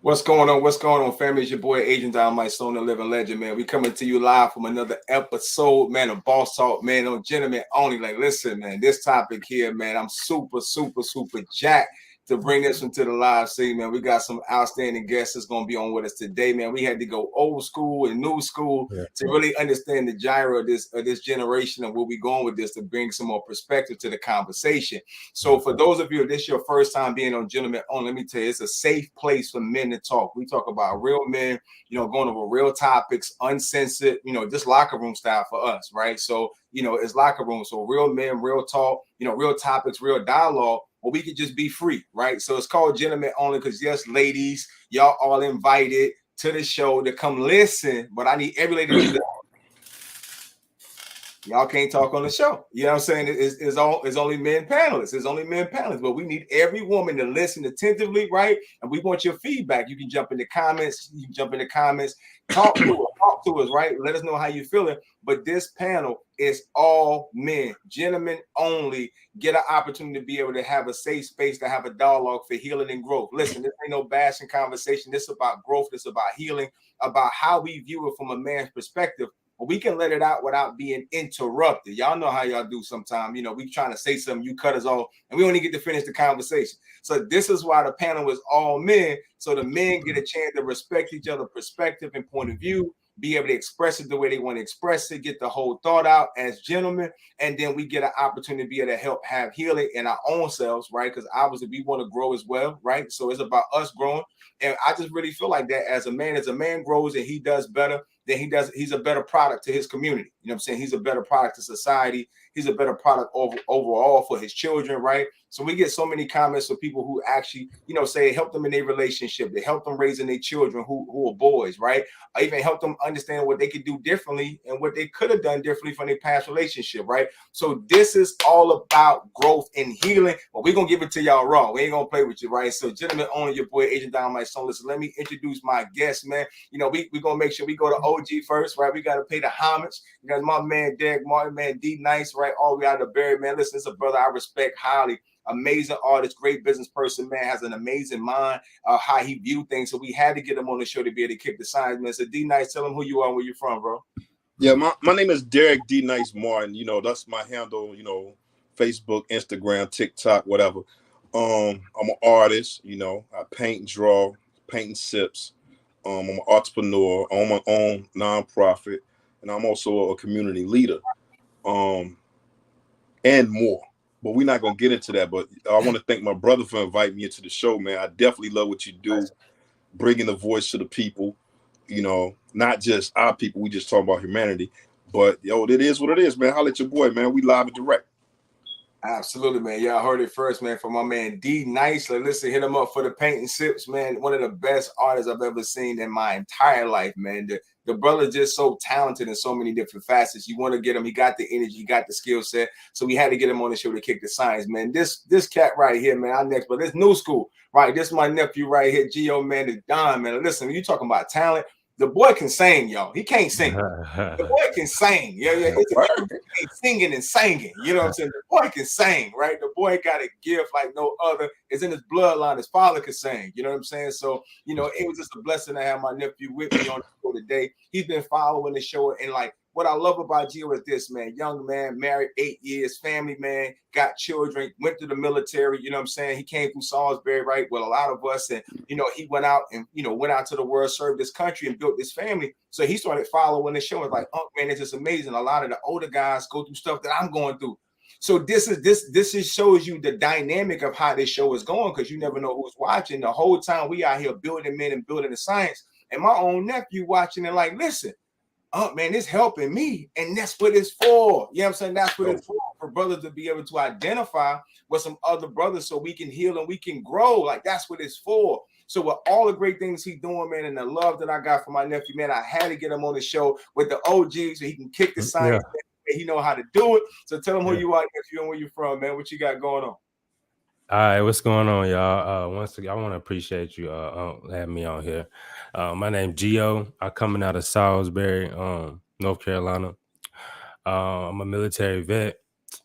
What's going on? What's going on, family? It's your boy, Agent Dynamite, Stone, the Living Legend, man. We coming to you live from another episode, man, of Boss Talk, man, on Gentlemen Only. Like, listen, man, this topic here, man, I'm super jacked to bring this into the live scene, man. We got some outstanding guests that's going to be on with us today, man. We had to go old school and new school to really understand the gyro of this generation and where we going with this to bring some more perspective to the conversation. So for those of you, if this is your first time being on Gentlemen Only, let me tell you, it's a safe place for men to talk. We talk about real men, going over real topics, uncensored, just locker room style for us, right? So, it's locker room. So real men, real talk, real topics, real dialogue. Well, we could just be free, right? So it's called Gentlemen Only because, yes, ladies, y'all all invited to the show to come listen, but I need every lady to do that. Y'all can't talk on the show. You know what I'm saying? It's only men panelists. It's only men panelists, but we need every woman to listen attentively, right? And we want your feedback. You can jump in the comments. Talk to us, right? Let us know how you feeling. But this panel is all men, gentlemen only. Get an opportunity to be able to have a safe space to have a dialogue for healing and growth. Listen, this ain't no bashing conversation. This is about growth. This is about healing, about how we view it from a man's perspective. But we can let it out without being interrupted. Y'all know how y'all do sometimes. We trying to say something, you cut us off, and we only get to finish the conversation. So this is why the panel is all men, so the men get a chance to respect each other's perspective and point of view, be able to express it the way they want to express it, get the whole thought out as gentlemen, and then we get an opportunity to be able to help have healing in our own selves, right? Because obviously we want to grow as well, right? So it's about us growing. And I just really feel like that as a man grows and he does better, then he's a better product to his community. You know what I'm saying? He's a better product to society. He's a better product overall for his children, right? So we get so many comments of people who actually, say it helped them in their relationship. They help them raising their children who are boys, right? Or even help them understand what they could do differently and what they could have done differently from their past relationship, right? So this is all about growth and healing. But we're going to give it to y'all raw. We ain't going to play with you, right? So Gentlemen Only, your boy, Agent Dynamite. So listen, let me introduce my guest, man. We're going to make sure we go to OG first, right? We got to pay the homage. My man, Derek Martin, man, D Nice, right? All the way out of Barry, man. Listen, it's a brother I respect highly. Amazing artist, great business person, man, has an amazing mind, how he view things. So we had to get him on the show to be able to kick the signs, man. So D Nice, tell him who you are and where you're from, bro. Yeah, my name is Derek D Nice Martin. That's my handle, Facebook, Instagram, TikTok, whatever. I'm an artist, I paint and draw, paint and sips. I'm an entrepreneur, I own my own nonprofit, and I'm also a community leader, and more. But we're not going to get into that. But I want to thank my brother for inviting me into the show, man. I definitely love what you do, bringing the voice to the people, not just our people. We just talk about humanity. But, it is what it is, man. Holla at your boy, man. We live and direct. Absolutely, man. Y'all heard it first, man, from my man D Nice. Like, listen, hit him up for the paint and sips, man. One of the best artists I've ever seen in my entire life, man. The brother's just so talented in so many different facets. You want to get him. He got the energy. He got the skill set. So we had to get him on the show to kick the science, man. This cat right here, man, our next, but this new school, right? This is my nephew right here, Gio, man, the Don, man. Listen, when you talking about talent, the boy can sing, y'all. He can't sing. The boy can sing. Yeah. It's singing and singing. You know what I'm saying? The boy can sing, right? The boy got a gift like no other. It's in his bloodline. His father could sing. You know what I'm saying? So, it was just a blessing to have my nephew with me on the show today. He's been following the show, and like, what I love about Gio is this, man. Young man, married 8 years, family man, got children, went to the military. You know what I'm saying? He came through Salisbury, right? With a lot of us. And, he went out and, went out to the world, served this country and built this family. So he started following the show. It's like, oh, man, it's just amazing. A lot of the older guys go through stuff that I'm going through. So this shows you the dynamic of how this show is going, because you never know who's watching. The whole time we out here building men and building the science. And my own nephew watching it like, listen, oh man, it's helping me. And that's what it's for. You know what I'm saying? That's what So, it's for brothers to be able to identify with some other brothers so we can heal and we can grow. Like that's what it's for. So with all the great things he's doing, man, and the love that I got from my nephew, man, I had to get him on the show with the OG so he can kick the science. Yeah. He know how to do it. So tell him who you are, nephew, and where you from, man. What you got going on? All right, what's going on, y'all? Once again, I want to appreciate you having me on here. My name's Gio. I'm coming out of Salisbury, North Carolina. I'm a military vet.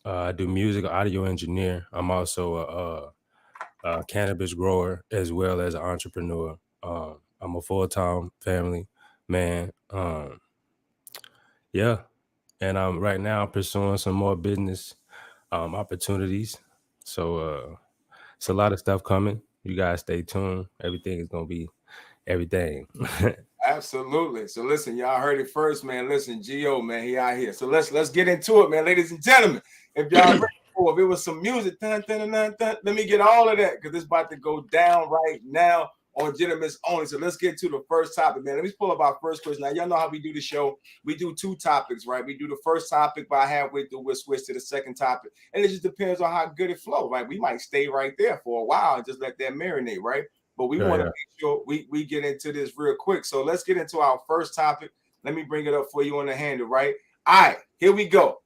I do music, audio engineer. I'm also a cannabis grower as well as an entrepreneur. I'm a full-time family man. Yeah, and I'm right now pursuing some more business opportunities. So it's a lot of stuff coming. You guys stay tuned. Everything is gonna be everything. Absolutely. So listen, y'all heard it first, man. Listen, Gio, man, he out here. So let's get into it, man, ladies and gentlemen. If y'all ready for if it was some music, let me get all of that because it's about to go down right now on Gentlemen's Only. So let's get to the first topic, man. Let me pull up our first question. Now, y'all know how we do the show. We do two topics, right? We do the first topic, but halfway through we'll switch to the second topic. And it just depends on how good it flows, right? We might stay right there for a while and just let that marinate, right? But we want to make sure we get into this real quick. So let's get into our first topic. Let me bring it up for you on the handle, right? All right, here we go.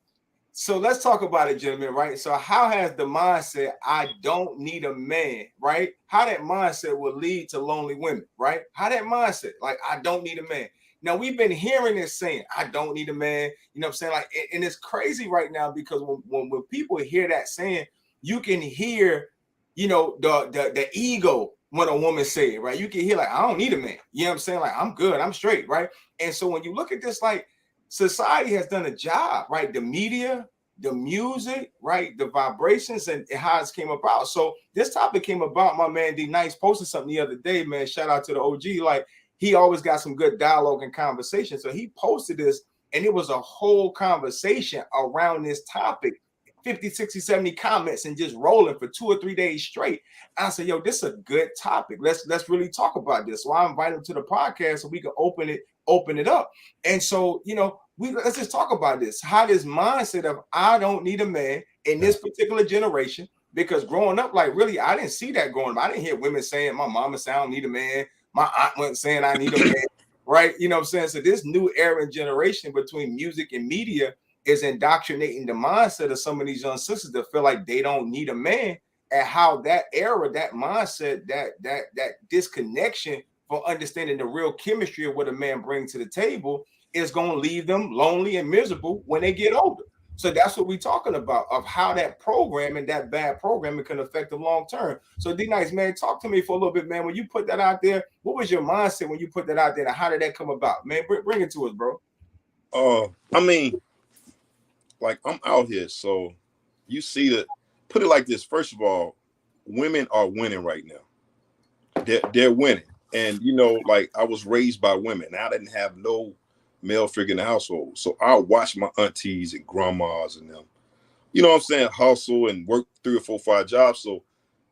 So let's talk about it, gentlemen, right? So how has the mindset, I don't need a man, right? How that mindset will lead to lonely women, right? How that mindset, like, I don't need a man. Now, we've been hearing this saying, I don't need a man. You know what I'm saying? Like, and it's crazy right now because when people hear that saying, you can hear, you know, the ego when a woman say it, right? You can hear like, I don't need a man. You know what I'm saying? Like, I'm good, I'm straight, right? And so when you look at this, like, society has done a job, right? The media, the music, right? The vibrations and how it came about. So this topic came about. My man D Nice posted something the other day, man. Shout out to the OG. Like, he always got some good dialogue and conversation. So he posted this, and it was a whole conversation around this topic. 50, 60, 70 comments and just rolling for 2 or 3 days straight. I said, yo, this is a good topic. Let's really talk about this. So I invited him to the podcast so we can open it up. And so, you know, let's just talk about this. How this mindset of I don't need a man in this particular generation, because growing up, like, really, I didn't see that growing up. I didn't hear women saying, my mama said I don't need a man. My aunt wasn't saying I need a man, right? You know what I'm saying? So this new era and generation between music and media is indoctrinating the mindset of some of these young sisters that feel like they don't need a man, and how that era, that mindset, that disconnection for understanding the real chemistry of what a man brings to the table is going to leave them lonely and miserable when they get older. So that's what we're talking about, of how that programming, that bad programming, can affect them long term. So D Nice, man, talk to me for a little bit, man. When you put that out there, what was your mindset when you put that out there, and how did that come about, man? Bring it to us, bro. I mean, like, I'm out here, so you see that. Put it like this. First of all, women are winning right now. They're winning, and you know, like, I was raised by women. I didn't have no male figure in the household, so I watched my aunties and grandmas and them, you know what I'm saying, hustle and work 3 or 4, 5 jobs. So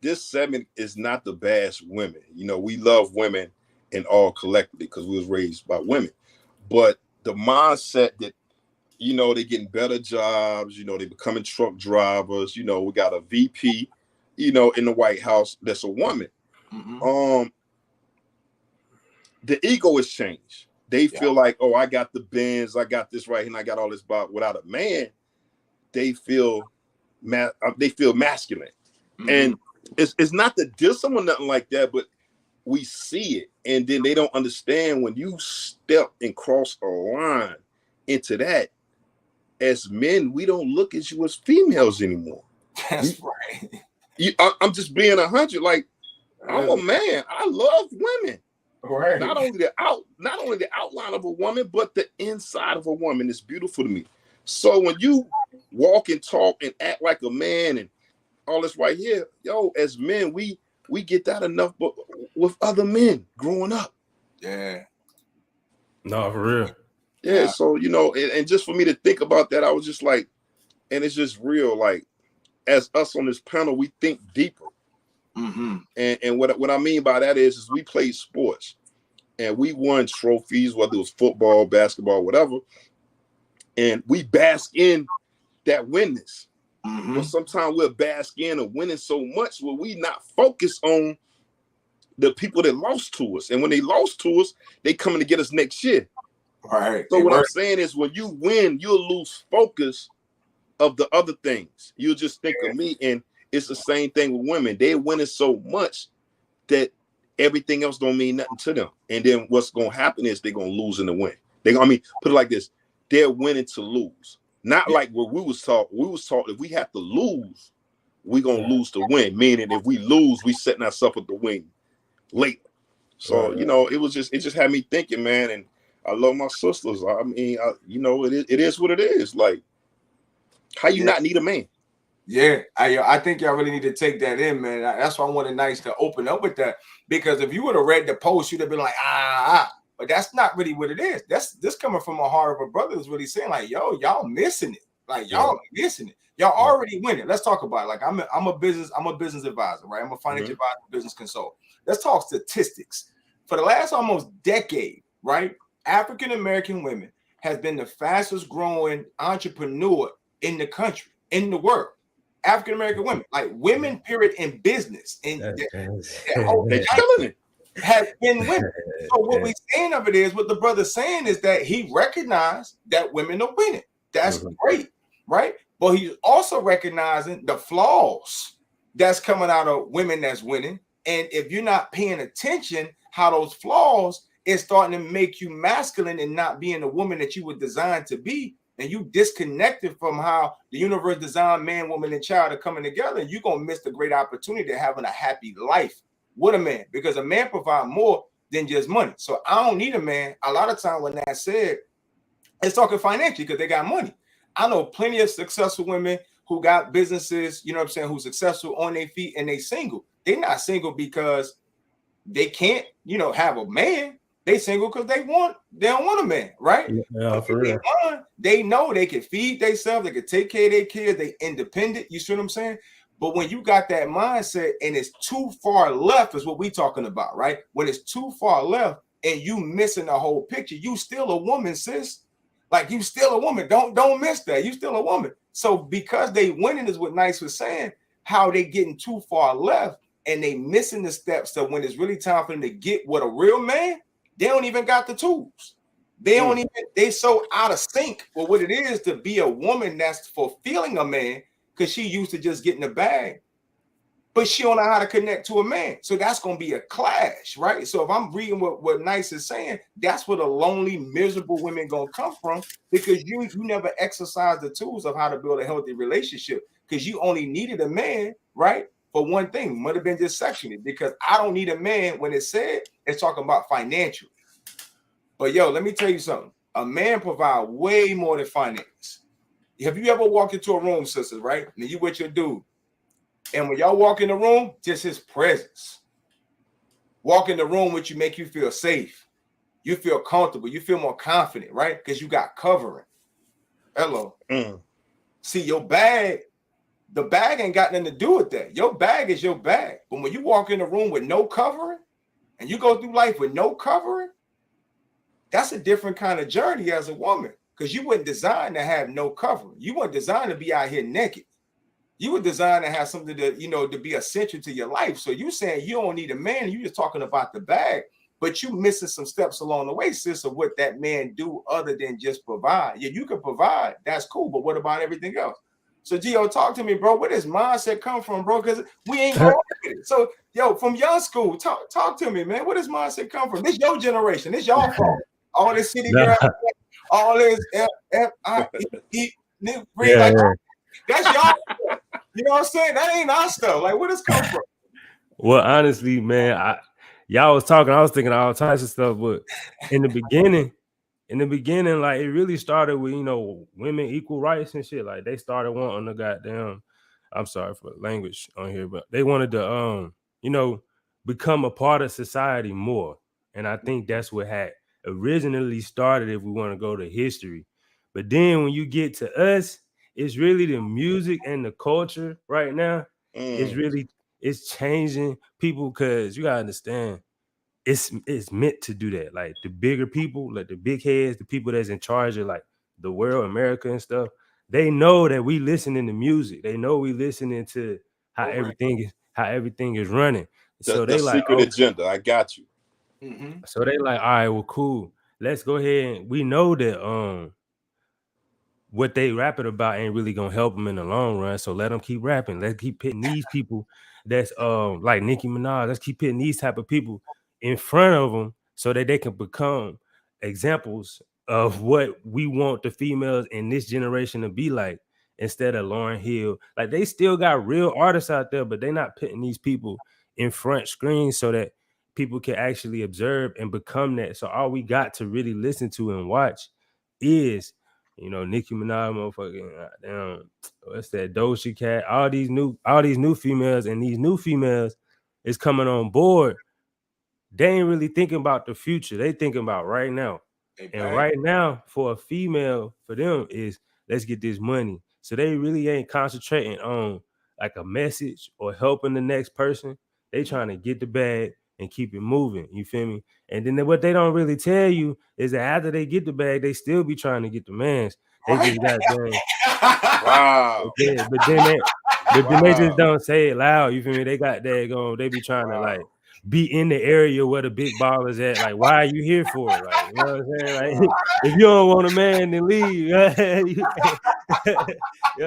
this segment is not the bash women. You know, we love women and all collectively because we was raised by women, but the mindset that, you know, they're getting better jobs, you know, they're becoming truck drivers, you know, we got a VP, you know, in the White House that's a woman. Mm-hmm. The ego has changed. They feel like, oh, I got the Benz, I got this right here, and I got all this. But without a man, they feel masculine. Mm-hmm. And it's not to diss someone, nothing like that, but we see it, and then they don't understand when you step and cross a line into that. As men, we don't look at you as females anymore. That's right. I'm just being 100. Like, I'm a man. I love women. Right. Not only the outline of a woman, but the inside of a woman is beautiful to me. So when you walk and talk and act like a man and all this right here, yo, as men, we get that enough, but with other men growing up. Yeah. No, for real. Yeah. So, you know, and just for me to think about that, I was just like, and it's just real. Like, as us on this panel, we think deeper. Mm-hmm. And what I mean by that is we play sports, and we won trophies, whether it was football, basketball, whatever. And we bask in that winness. Mm-hmm. But sometimes we'll bask in a winning so much where we not focus on the people that lost to us. And when they lost to us, they coming to get us next year. Right. So what I'm saying is when you win, you'll lose focus of the other things. You'll just think of me. And it's the same thing with women. They're winning so much that everything else don't mean nothing to them. And then what's going to happen is they're going to lose in the win. Put it like this. They're winning to lose. Not like what we was taught. We was taught if we have to lose, we're going to lose to win. Meaning if we lose, we setting ourselves up to win later. So, it just had me thinking, man. And I love my sisters. I mean, it is what it is. Like, how you not need a man? Yeah, I think y'all really need to take that in, man. That's why I wanted Nice to open up with that, because if you would have read the post, you'd have been like, but that's not really what it is. This coming from a heart of a brother is really saying like, yo, y'all missing it. Like y'all missing it. Y'all already winning. Let's talk about it. Like I'm a business advisor, right? I'm a financial advisor, business consultant. Let's talk statistics. For the last almost decade, right? African American women has been the fastest growing entrepreneur in the country, in the world. African American women, like women, period, in business, and they're killing it. Has been women. So what we're saying of it is, what the brother's saying is that he recognized that women are winning. That's great, right? But he's also recognizing the flaws that's coming out of women that's winning. And if you're not paying attention, how those flaws is starting to make you masculine and not being the woman that you were designed to be. And you disconnected from how the universe designed man, woman, and child are coming together, and you're gonna miss the great opportunity of having a happy life with a man, because a man provides more than just money. So I don't need a man. A lot of time when that's said, it's talking financially because they got money. I know plenty of successful women who got businesses, you know what I'm saying, who's successful on their feet and they single. They're not single because they can't, have a man. They single because they don't want a man, right? Yeah, for real. They know they can feed themselves, they can take care of their kids, they independent. You see what I'm saying? But when you got that mindset and it's too far left, is what we talking about, right? When it's too far left and you missing the whole picture, you still a woman, sis. Like you still a woman. Don't miss that. You still a woman. So because they winning is what Nice was saying, how they getting too far left and they missing the steps. So when it's really time for them to get with a real man, they don't even got the tools. They so out of sync with what it is to be a woman that's fulfilling a man, because she used to just getting the bag, but she don't know how to connect to a man. So that's going to be a clash, right? So if I'm reading what Nice is saying, that's where the lonely, miserable women going to come from, because you never exercise the tools of how to build a healthy relationship, because you only needed a man, right? For one thing, might have been just sexually, because I don't need a man when it's said, it's talking about financial. But yo, let me tell you something. A man provides way more than finance. Have you ever walked into a room, sisters, right? And you with your dude. And when y'all walk in the room, just his presence. Walk in the room with you, make you feel safe. You feel comfortable. You feel more confident, right? Because you got covering. Hello. See, your bag, the bag ain't got nothing to do with that. Your bag is your bag. But when you walk in the room with no covering and you go through life with no covering, that's a different kind of journey as a woman, because you weren't designed to have no covering. You weren't designed to be out here naked. You were designed to have something to, to be essential to your life. So you saying you don't need a man, you just talking about the bag, but you missing some steps along the way, sis, of what that man do other than just provide. Yeah, you can provide, that's cool, but what about everything else? So Gio, talk to me, bro. Where does mindset come from, bro? Because we ain't going with it. So, yo, from young school, talk to me, man. Where does mindset come from? This your generation. This your fault. All this city girl, all this F-I-E, that's y'all. You know what I'm saying? That ain't our stuff. Like, where does come from? Well, honestly, man, y'all was talking, I was thinking all types of stuff, but in the beginning, like it really started with, women equal rights and shit. Like they started wanting the goddamn, I'm sorry for language on here, but they wanted to become a part of society more. And I think that's what had originally started, if we want to go to history. But then when you get to us, it's really the music and the culture right now. It's changing people, because you gotta understand, it's meant to do that. Like the bigger people, like the big heads, the people that's in charge of like the world, America and stuff, they know that we listening to music. They know we listening to how Program. everything is running. So The they like, secret agenda. I got you. so they like, all right, well, cool. Let's go ahead and we know that what they rapping about ain't really gonna help them in the long run. So let them keep rapping. Let's keep pitting these people that's like Nicki Minaj. Let's keep pitting these type of people in front of them so that they can become examples of what we want the females in this generation to be like instead of Lauryn Hill. Like they still got real artists out there, but they're not putting these people in front screen so that people can actually observe and become that. So all we got to really listen to and watch is Nicki Minaj, motherfucking what's that, Doja Cat, all these new females, and these new females is coming on board. They ain't really thinking about the future. They thinking about right now. And right now, for a female, for them is let's get this money. So they really ain't concentrating on like a message or helping the next person. They trying to get the bag and keep it moving. You feel me? And then what they don't really tell you is that after they get the bag, they still be trying to get the mans. They just got done. Wow. But then they just don't say it loud. You feel me? They got that going. They be trying to like be in the area where the big ballers at. Like, why are you here for? Like, you know what I'm saying? Like, if you don't want a man, then leave. You know what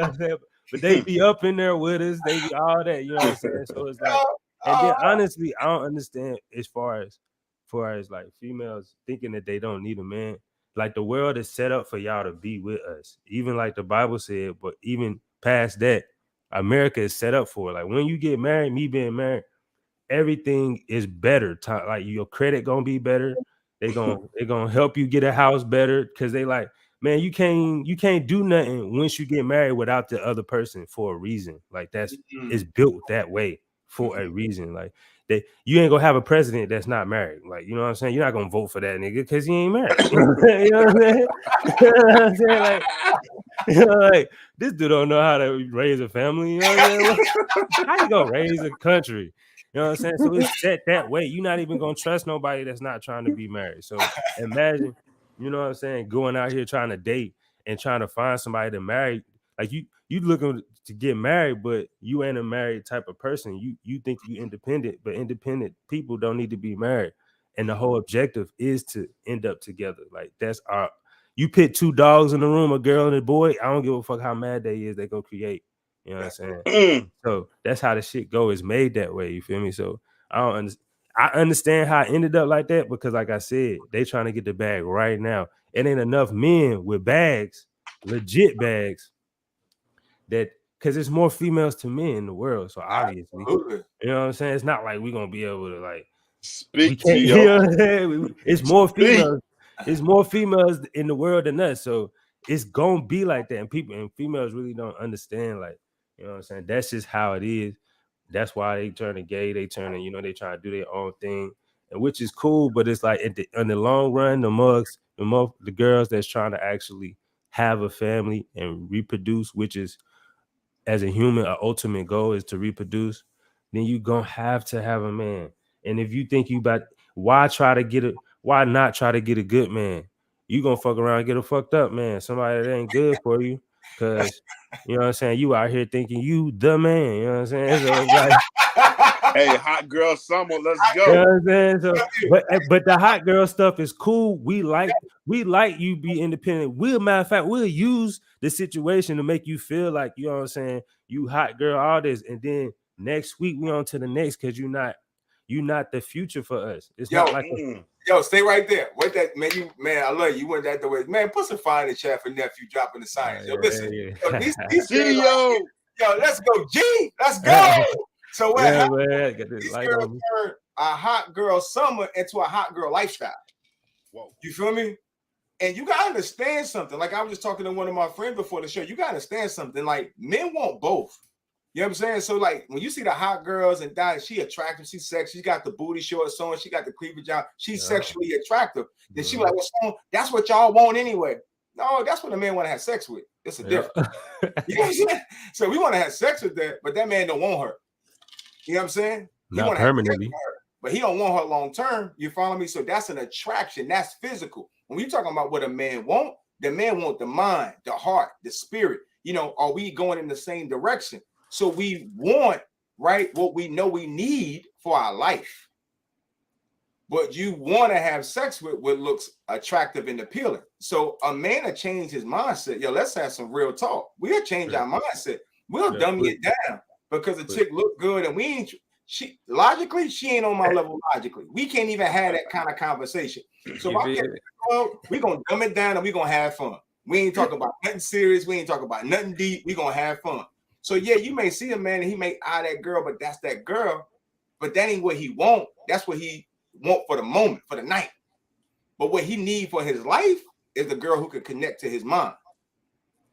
I'm saying? But they be up in there with us. They be all that. You know what I'm saying? So it's like, and then honestly, I don't understand as far as like females thinking that they don't need a man. Like the world is set up for y'all to be with us. Even like the Bible said, but even past that, America is set up for it. Like when you get married, me being married, everything is better. Like your credit gonna be better. They gonna help you get a house better because they like, man, you can't do nothing once you get married without the other person for a reason. Like that's it's built that way for a reason. Like you ain't gonna have a president that's not married. Like, you know what I'm saying? You're not gonna vote for that nigga because he ain't married. You know what I'm saying? You know what I'm saying? Like, like this dude don't know how to raise a family. You know what I'm saying? How you gonna raise a country? You know what I'm saying? So it's set that way. You're not even gonna trust nobody that's not trying to be married. So imagine, you know what I'm saying, going out here trying to date and trying to find somebody to marry. Like you looking to get married, but you ain't a married type of person. You think you independent, but independent people don't need to be married. And the whole objective is to end up together. Like that's our. You put two dogs in the room, a girl and a boy. I don't give a fuck how mad they is. They go create. You know what I'm saying? So that's how the shit go. It's made that way. You feel me? So I understand how it ended up like that because, like I said, they trying to get the bag right now. It ain't enough men with bags, legit bags, that because there's more females to men in the world. So obviously, you know what I'm saying? It's not like we're gonna be able to like speak to you. You know what I'm saying? It's more females. It's more females in the world than us. So it's gonna be like that. And females really don't understand, like, you know what I'm saying? That's just how it is. That's why they turning gay, they turning, they try to do their own thing, and which is cool, but it's like in the long run, the girls that's trying to actually have a family and reproduce, which is as a human, our ultimate goal is to reproduce, then you gonna have to have a man. And if you think why not try to get a good man? You gonna fuck around and get a fucked up man, somebody that ain't good for you, because you know what I'm saying, you out here thinking you the man, you know what I'm saying? So it's like, hey, hot girl summer, let's go. you know what I'm saying? So, but the hot girl stuff is cool. We like you be independent. Matter of fact, we'll use the situation to make you feel like, you know what I'm saying, you hot girl, all this, and then next week we on to the next because you're not the future for us. It's not like stay right there. What that man, I love you. You went that the way, man. Put some fire in the chat for nephew dropping the science. Listen, these let's go, G, let's go. So what happened? These girls turned a hot girl summer into a hot girl lifestyle. Whoa. You feel me? And you gotta understand something. Like I was just talking to one of my friends before the show. You gotta understand something. Like men want both. You know what I'm saying? So like when you see the hot girls and she attractive, she's sexy, she got the booty shorts on, she got the cleavage out, she's sexually attractive. Then she like, well, that's what y'all want anyway. No, that's what a man want to have sex with. It's a difference. You know what I'm saying? So we want to have sex with that, but that man don't want her. You know what I'm saying? Not permanently. but he don't want her long term. You follow me? So that's an attraction. That's physical. When we talking about what a man want, the man want the mind, the heart, the spirit. Are we going in the same direction? So we want, right, what we know we need for our life. But you want to have sex with what looks attractive and appealing. So a man will change his mindset. Yo, let's have some real talk. We'll change our mindset. We'll dummy it down because the chick look good and we ain't. She ain't on my level logically. We can't even have that kind of conversation. So we're gonna dumb it down and we're gonna have fun. We ain't talking about nothing serious. We ain't talking about nothing deep. We're gonna have fun. So yeah, you may see a man and he may eye that girl, but that's that girl. But that ain't what he want. That's what he want for the moment, for the night. But what he need for his life is the girl who can connect to his mind.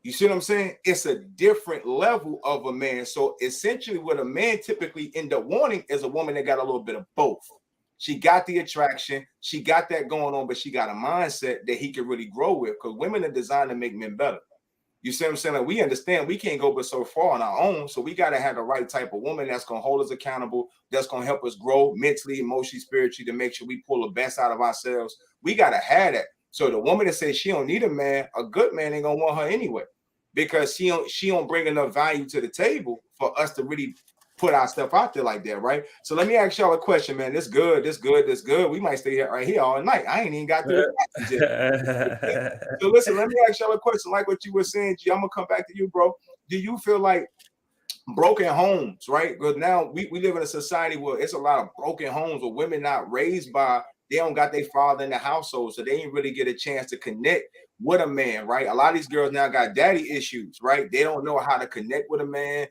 You see what I'm saying? It's a different level of a man. So essentially what a man typically end up wanting is a woman that got a little bit of both. She got the attraction, she got that going on, but she got a mindset that he can really grow with, because women are designed to make men better. You see what I'm saying? Like, we understand we can't go but so far on our own. So we got to have the right type of woman that's going to hold us accountable, that's going to help us grow mentally, emotionally, spiritually, to make sure we pull the best out of ourselves. We got to have that. So the woman that says she don't need a man, a good man ain't going to want her anyway, because she don't bring enough value to the table for us to really put our stuff out there like that, right? So let me ask y'all a question, man. This good. We might stay here right here all night. I ain't even got through it. So listen, let me ask y'all a question, like what you were saying, G. I'm gonna come back to you, bro. Do you feel like broken homes, right? Because now we live in a society where it's a lot of broken homes where women not raised by, they don't got their father in the household, so they ain't really get a chance to connect with a man, right? A lot of these girls now got daddy issues, right? They don't know how to connect with a man,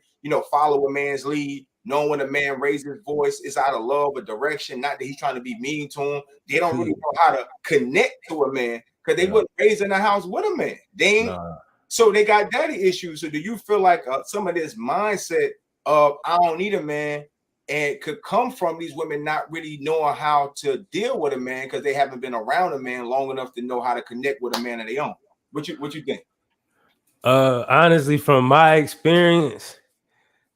follow a man's lead, knowing when a man raises his voice, it's out of love or direction, not that he's trying to be mean to him. They don't really know how to connect to a man because they weren't raised in the house with a man. They ain't, so they got daddy issues. So do you feel like some of this mindset of I don't need a man and could come from these women not really knowing how to deal with a man because they haven't been around a man long enough to know how to connect with a man of their own? What you think? Honestly, from my experience,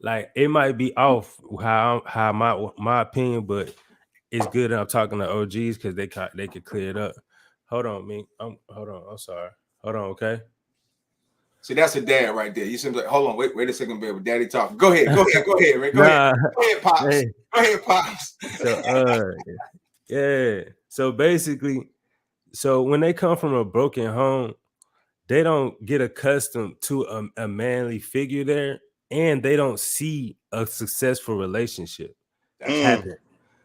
like, it might be off how my opinion, but it's good that I'm talking to OGs because they could clear it up. Hold on, hold on. I'm sorry. Hold on, okay. See, that's a dad right there. You seem like, hold on, wait a second, baby. Daddy talking. Go ahead, man. Go ahead, Pops. Hey. Go ahead, Pops. So yeah. So basically, so when they come from a broken home, they don't get accustomed to a manly figure there, and they don't see a successful relationship happen.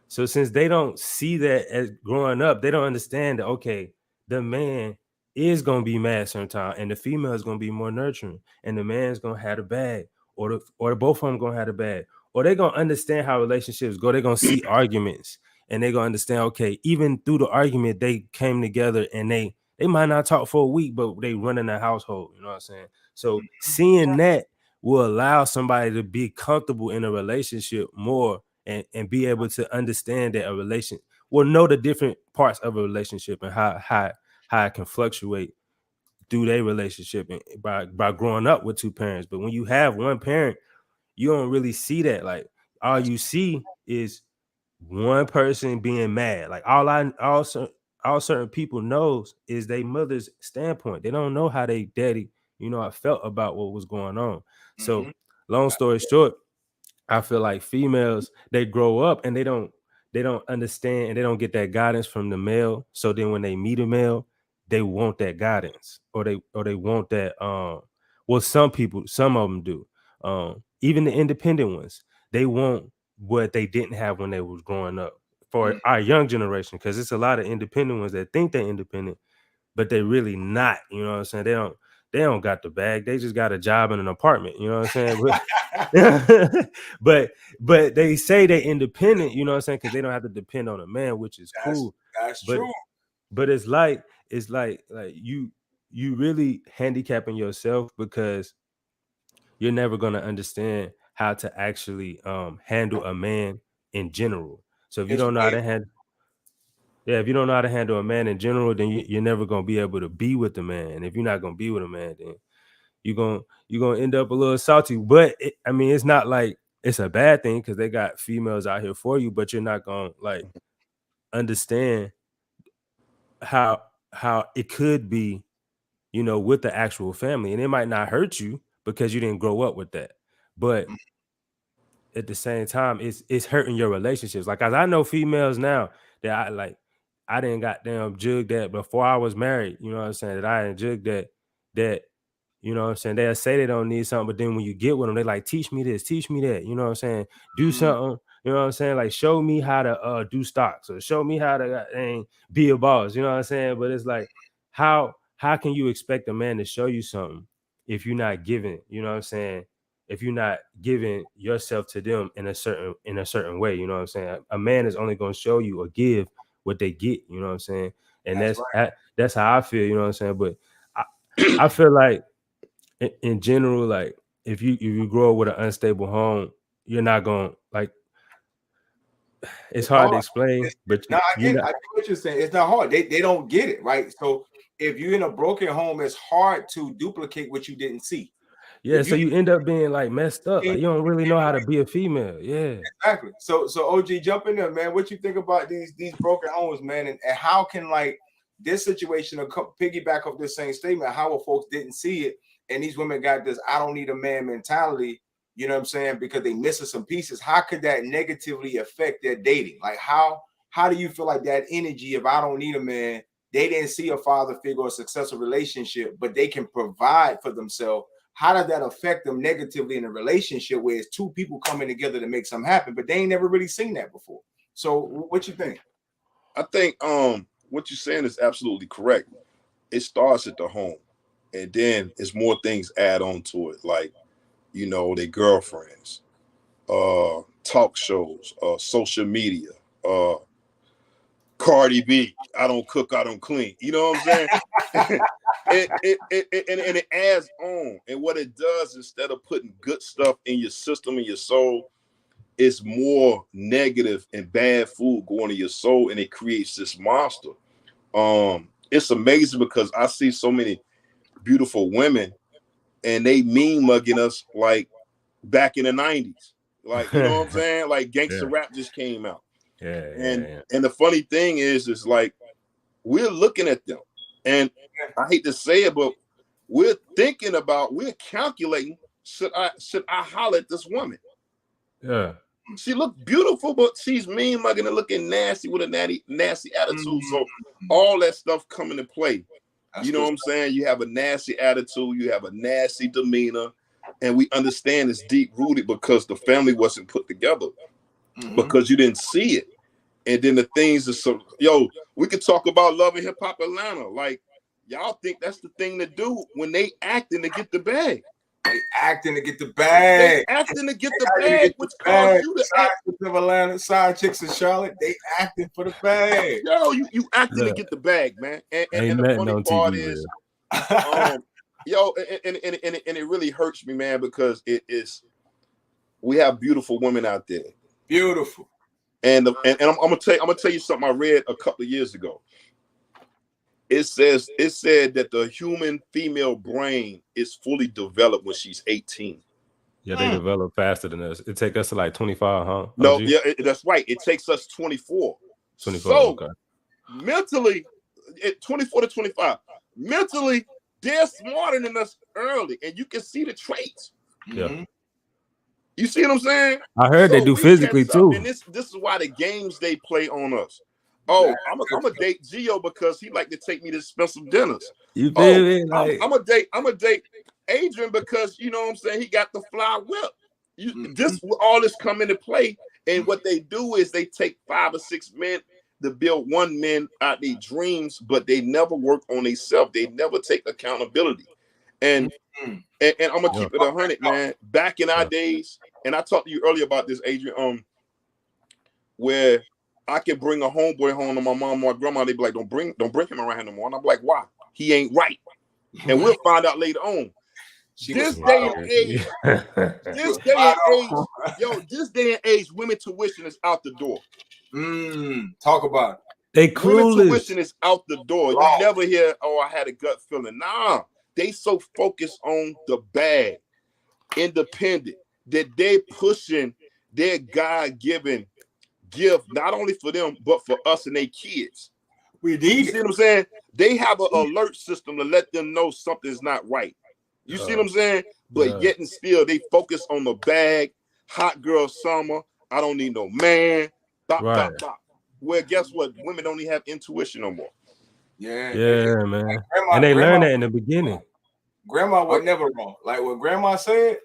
So since they don't see that as growing up, they don't understand that, okay, the man is going to be mad certain time, and the female is going to be more nurturing, and the man's going to have the bag, or both of them going to have the bag, or they're going to understand how relationships go. They're going to see arguments, and they're going to understand, okay, even through the argument, they came together, and they might not talk for a week, but they run in the household. You know what I'm saying? So seeing that will allow somebody to be comfortable in a relationship more, and be able to understand that a relation will know the different parts of a relationship and how it can fluctuate through their relationship and by growing up with two parents. But when you have one parent, you don't really see that. Like, all you see is one person being mad. Like, all certain people knows is their mother's standpoint. They don't know how they daddy, I felt about what was going on. So long story short, I feel like females, they grow up and they don't understand, and they don't get that guidance from the male. So then when they meet a male, they want that guidance, or they want that. Well, some of them do. Even the independent ones, they want what they didn't have when they was growing up. For our young generation, because it's a lot of independent ones that think they're independent, but they really not. You know what I'm saying? They don't got the bag. They just got a job in an apartment. You know what I'm saying? but they say they're independent. You know what I'm saying? Because they don't have to depend on a man, which is cool. That's true. But it's like you really handicapping yourself, because you're never gonna understand how to actually handle a man in general. So if you don't know how to handle if you don't know how to handle a man in general, then you're never gonna be able to be with the man. And if you're not gonna be with a man, then you're gonna end up a little salty. But it's not like it's a bad thing because they got females out here for you, but you're not gonna like understand how it could be, you know, with the actual family, and it might not hurt you because you didn't grow up with that, but at the same time, it's hurting your relationships. Like, as I know females now that I didn't goddamn jug that before I was married. You know what I'm saying? That I didn't jug that. You know what I'm saying? They'll say they don't need something, but then when you get with them, they like, teach me this, teach me that. You know what I'm saying? Do something. You know what I'm saying? Like, show me how to do stocks, or show me how to be a boss. You know what I'm saying? But it's like, how can you expect a man to show you something if you're not giving? You know what I'm saying? If you're not giving yourself to them in a certain way, you know what I'm saying? A man is only going to show you or give what they get. You know what I'm saying? And that's how I feel. You know what I'm saying? But I feel like in general, like if you grow up with an unstable home, you're not going to like. It's hard to explain, but no, I you get know, I get what you're saying. It's not hard. They don't get it, right? So if you're in a broken home, it's hard to duplicate what you didn't see. yeah. If So you you end up being like messed up. Like can't, you don't really know how to be a female. Yeah. exactly. So OG, jump in there, man. What you think about these broken homes, man, and how can like this situation piggyback off this same statement? How folks didn't see it, and these women got this "I don't need a man" mentality. You know what I'm saying? Because they missing some pieces. How could that negatively affect their dating? Like how do you feel like that energy of "I don't need a man"? They didn't see a father figure or a successful relationship, but they can provide for themselves. How does that affect them negatively in a relationship where it's two people coming together to make something happen, but they ain't never really seen that before? So what you think? I think what you're saying is absolutely correct. It starts at the home, and then it's more things add on to it, like, you know, their girlfriends, talk shows, social media, Cardi B, I don't cook, I don't clean. You know what I'm saying? And it adds on. And what it does, instead of putting good stuff in your system and your soul, it's more negative and bad food going to your soul, and it creates this monster. It's amazing because I see so many beautiful women, and they mean mugging us like back in the 90s. Like, you know what I'm saying? Like gangster rap just came out. And the funny thing is like we're looking at them, and I hate to say it, but we're calculating, should I holler at this woman? Yeah. She looked beautiful, but she's mean mugging and looking nasty with a nasty attitude. So all that stuff come into play. You know what I'm saying? You have a nasty attitude, you have a nasty demeanor, and we understand it's deep rooted because the family wasn't put together, because you didn't see it. And then the things are so, we could talk about Love and Hip Hop Atlanta. Like, y'all think that's the thing to do when they acting to get the bag. They acting to get the bag. They acting to get the bag, which caused you to act. Of Atlanta, side chicks in Charlotte, they acting for the bag. Yo, you acting to get the bag, man. And the funny part is, and it really hurts me, man, because we have beautiful women out there. Beautiful. And I'm gonna tell you something I read a couple of years ago. It said that the human female brain is fully developed when she's 18. Yeah, they develop faster than us. It takes us to like 25, huh? No, yeah, that's right. It takes us 24. 24. So okay. Mentally, 24 to 25. Mentally, they're smarter than us early, and you can see the traits. Yeah. You see what I'm saying? I heard they do physically too. And this is why the games they play on us. Oh, I'm gonna date Gio because he like to take me to expensive dinners. You feel me? Like, I'm gonna date Adrian because, you know what I'm saying, he got the fly whip. All this come into play, and what they do is they take 5 or 6 men to build one man out their dreams, but they never work on themselves. They never take accountability. And I'm gonna keep it 100, man. Back in our days, and I talked to you earlier about this, Adrian, where I can bring a homeboy home to my mom or my grandma. They be like, don't bring him around no more. And I'm like, why? He ain't right. And we'll find out later on. This day and age, women tuition is out the door. Talk about it. They clueless. Women tuition is out the door. You never hear, oh, I had a gut feeling. Nah, they so focused on the bag, independent. that they pushing their God-given gift, not only for them, but for us and their kids. We You need see it. what I'm saying? They have an alert system to let them know something's not right. You see what I'm saying? But yet and still, they focus on the bag, hot girl summer, I don't need no man, bop, Right. bop, bop. Well, guess what? Women don't even have intuition no more. Yeah, Yeah, man. grandma, And they grandma, learned that in the beginning. grandma was never wrong. Like what grandma said,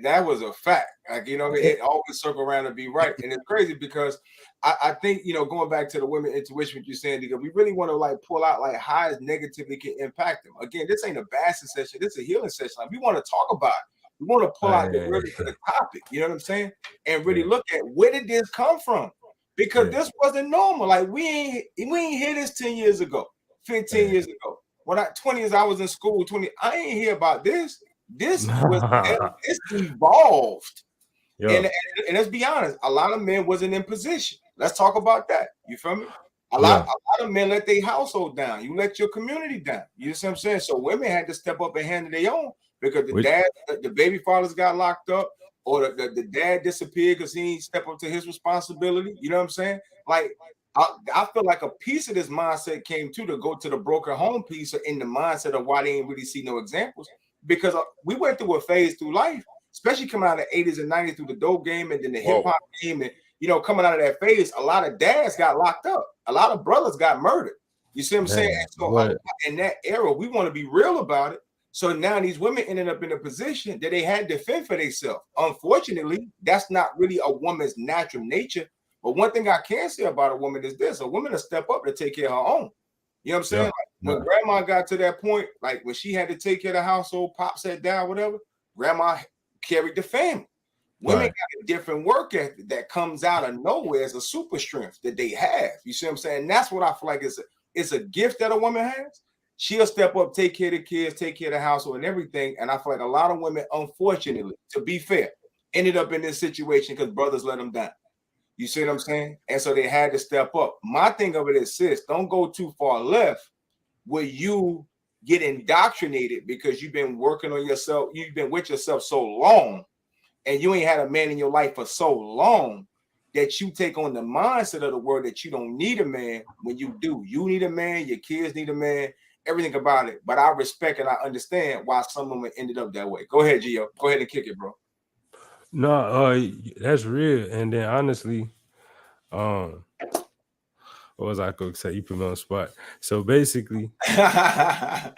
that was a fact. Like, you know, it always circle around to be right. And it's crazy because I think, you know, going back to the women intuition, what you're saying, because we really want to like pull out like how it negatively can impact them. Again, this ain't a bashing session. This is a healing session. Like we want to talk about it. We want to pull out the topic, you know what I'm saying? And really look at where did this come from? Because this wasn't normal. Like we ain't hear this 10 years ago, 15 years ago. When 20 years I was in school, 20, I ain't hear about this. This evolved. And let's be honest, a lot of men wasn't in position. Let's talk about that. You feel me? A lot of men let their household down. You let your community down. You know what I'm saying? So women had to step up and handle their own because the baby fathers got locked up, or the dad disappeared because he didn't step up to his responsibility. You know what I'm saying? Like I feel like a piece of this mindset came to go to the broken home piece in the mindset of why they didn't really see no examples. Because we went through a phase through life, especially coming out of the 80s and 90s through the dope game and then the hip hop game. And, you know, coming out of that phase, a lot of dads got locked up. A lot of brothers got murdered. You see what I'm saying? So in that era, we want to be real about it. So now these women ended up in a position that they had to fend for themselves. Unfortunately, that's not really a woman's natural nature. But one thing I can say about a woman is this: a woman will step up to take care of her own. You know what I'm saying? Like when grandma got to that point, like when she had to take care of the household, pop sat down, whatever, grandma carried the family. Women got a different work ethic that comes out of nowhere as a super strength that they have. You see what I'm saying? And that's what I feel like it's a gift that a woman has. She'll step up, take care of the kids, take care of the household and everything. And I feel like a lot of women, unfortunately, to be fair, ended up in this situation because brothers let them down. You see what I'm saying? And so they had to step up. My thing of it is, sis, don't go too far left where you get indoctrinated because you've been working on yourself. You've been with yourself so long and you ain't had a man in your life for so long that you take on the mindset of the world that you don't need a man when you do. You need a man, your kids need a man, everything about it. But I respect and I understand why some women ended up that way. Go ahead, Gio. Go ahead and kick it, bro. No, that's real. And then honestly, what was I going to say? You put me on the spot. So basically, yeah,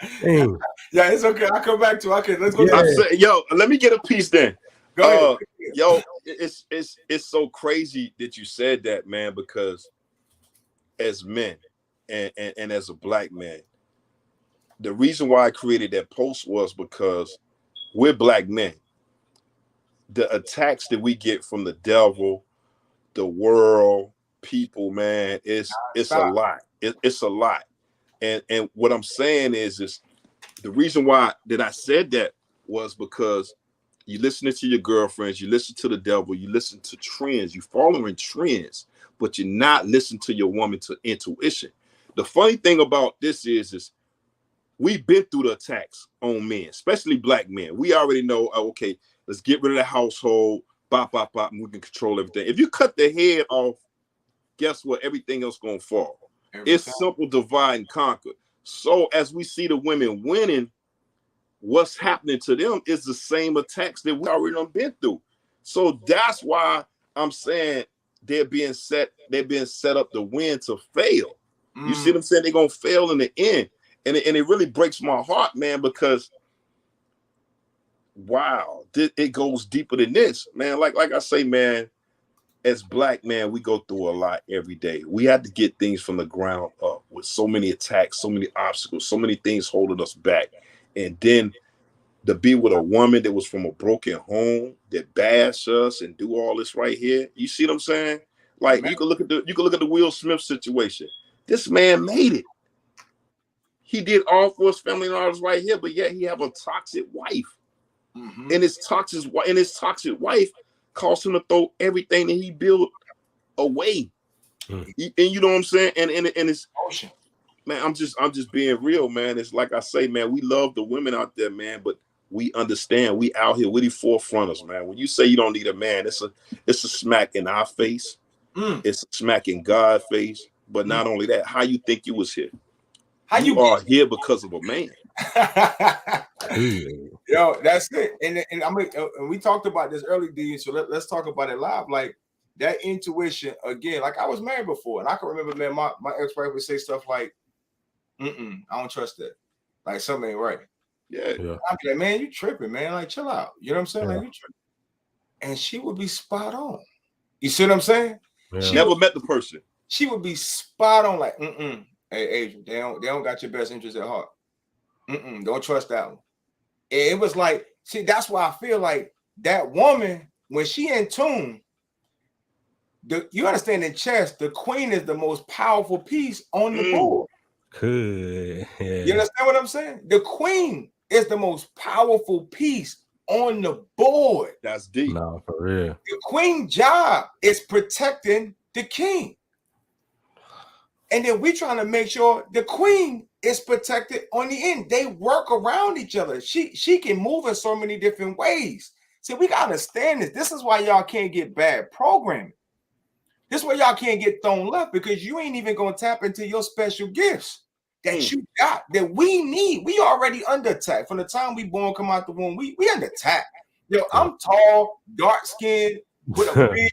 it's okay. I'll come back to it. Okay, let's go. Yo, let me get a piece then. Go ahead. Yo, it's so crazy that you said that, man, because as men and as a black man, the reason why I created that post was because we're black men. The attacks that we get from the devil, the world, people, man, it's a lot. It's a lot. And what I'm saying is the reason why that I said that was because you listening to your girlfriends, you listen to the devil, you listen to trends, you following trends, but you're not listening to your woman to intuition. The funny thing about this is we've been through the attacks on men, especially black men. We already know, okay, let's get rid of the household, bop, bop, bop, and we can control everything. If you cut the head off, guess what? Everything else gonna fall. It's simple, divide and conquer. So as we see the women winning, what's happening to them is the same attacks that we already done been through. So that's why I'm saying they're being set up to win to fail. You see what I'm saying? They're gonna fail in the end. And it really breaks my heart, man, because wow, it goes deeper than this, man. Like I say, man, as black men, we go through a lot every day. We have to get things from the ground up with so many attacks, so many obstacles, so many things holding us back. And then to be with a woman that was from a broken home that bash us and do all this right here. You see what I'm saying? Like you can look at the Will Smith situation. This man made it. He did all for his family and all this right here, but yet he have a toxic wife. And his toxic wife caused him to throw everything that he built away. And you know what I'm saying? And it's man, I'm just being real, man. It's like I say, man, we love the women out there, man, but we understand we out here, we the forefronters, man. When you say you don't need a man, it's a smack in our face. It's a smack in God's face. But not only that, how you think you was here? How you are here because of a man. Yo, that's it. And I mean, we talked about this early, D. So let's talk about it live. Like that intuition again. Like I was married before, and I can remember, man, my ex-wife would say stuff like, I don't trust that. Like something ain't right. Yeah. I'd be like, man, you tripping, man. Like, chill out. You know what I'm saying? Yeah. Like, you tripping. And she would be spot on. You see what I'm saying? Yeah. She never met the person. She would be spot on, like, hey, Adrian, they don't got your best interest at heart. Don't trust that one. And it was like, see, that's why I feel like that woman, when she in tune, you understand in chess, the queen is the most powerful piece on the board. Good. Yeah. You understand what I'm saying? The queen is the most powerful piece on the board. That's deep. No, for real. The queen's job is protecting the king. And then we trying to make sure the queen is protected on the end. They work around each other. She can move in so many different ways. See, we got to understand this. This is why y'all can't get bad programming. This is why y'all can't get thrown left, because you ain't even going to tap into your special gifts that you got, that we need. We already under attack. From the time we born, come out the womb, we under attack. Yo, I'm tall, dark skinned, with a beard,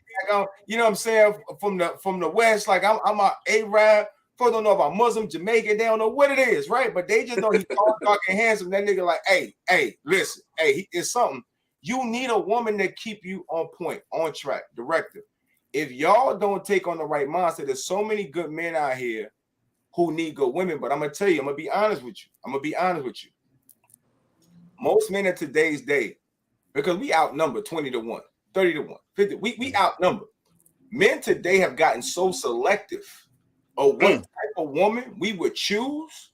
you know what I'm saying, from the West. Like I'm a Arab. Folks don't know about Muslim, Jamaican. They don't know what it is, right? But they just know he's tall, dark, and handsome. That nigga like, hey, listen, it's something. You need a woman that keep you on point, on track, directive. If y'all don't take on the right mindset, there's so many good men out here who need good women. But I'm gonna tell you, I'm gonna be honest with you. Most men in today's day, because we outnumber 20-1, 30-1, 50. We outnumber. Men today have gotten so selective of what type of woman we would choose,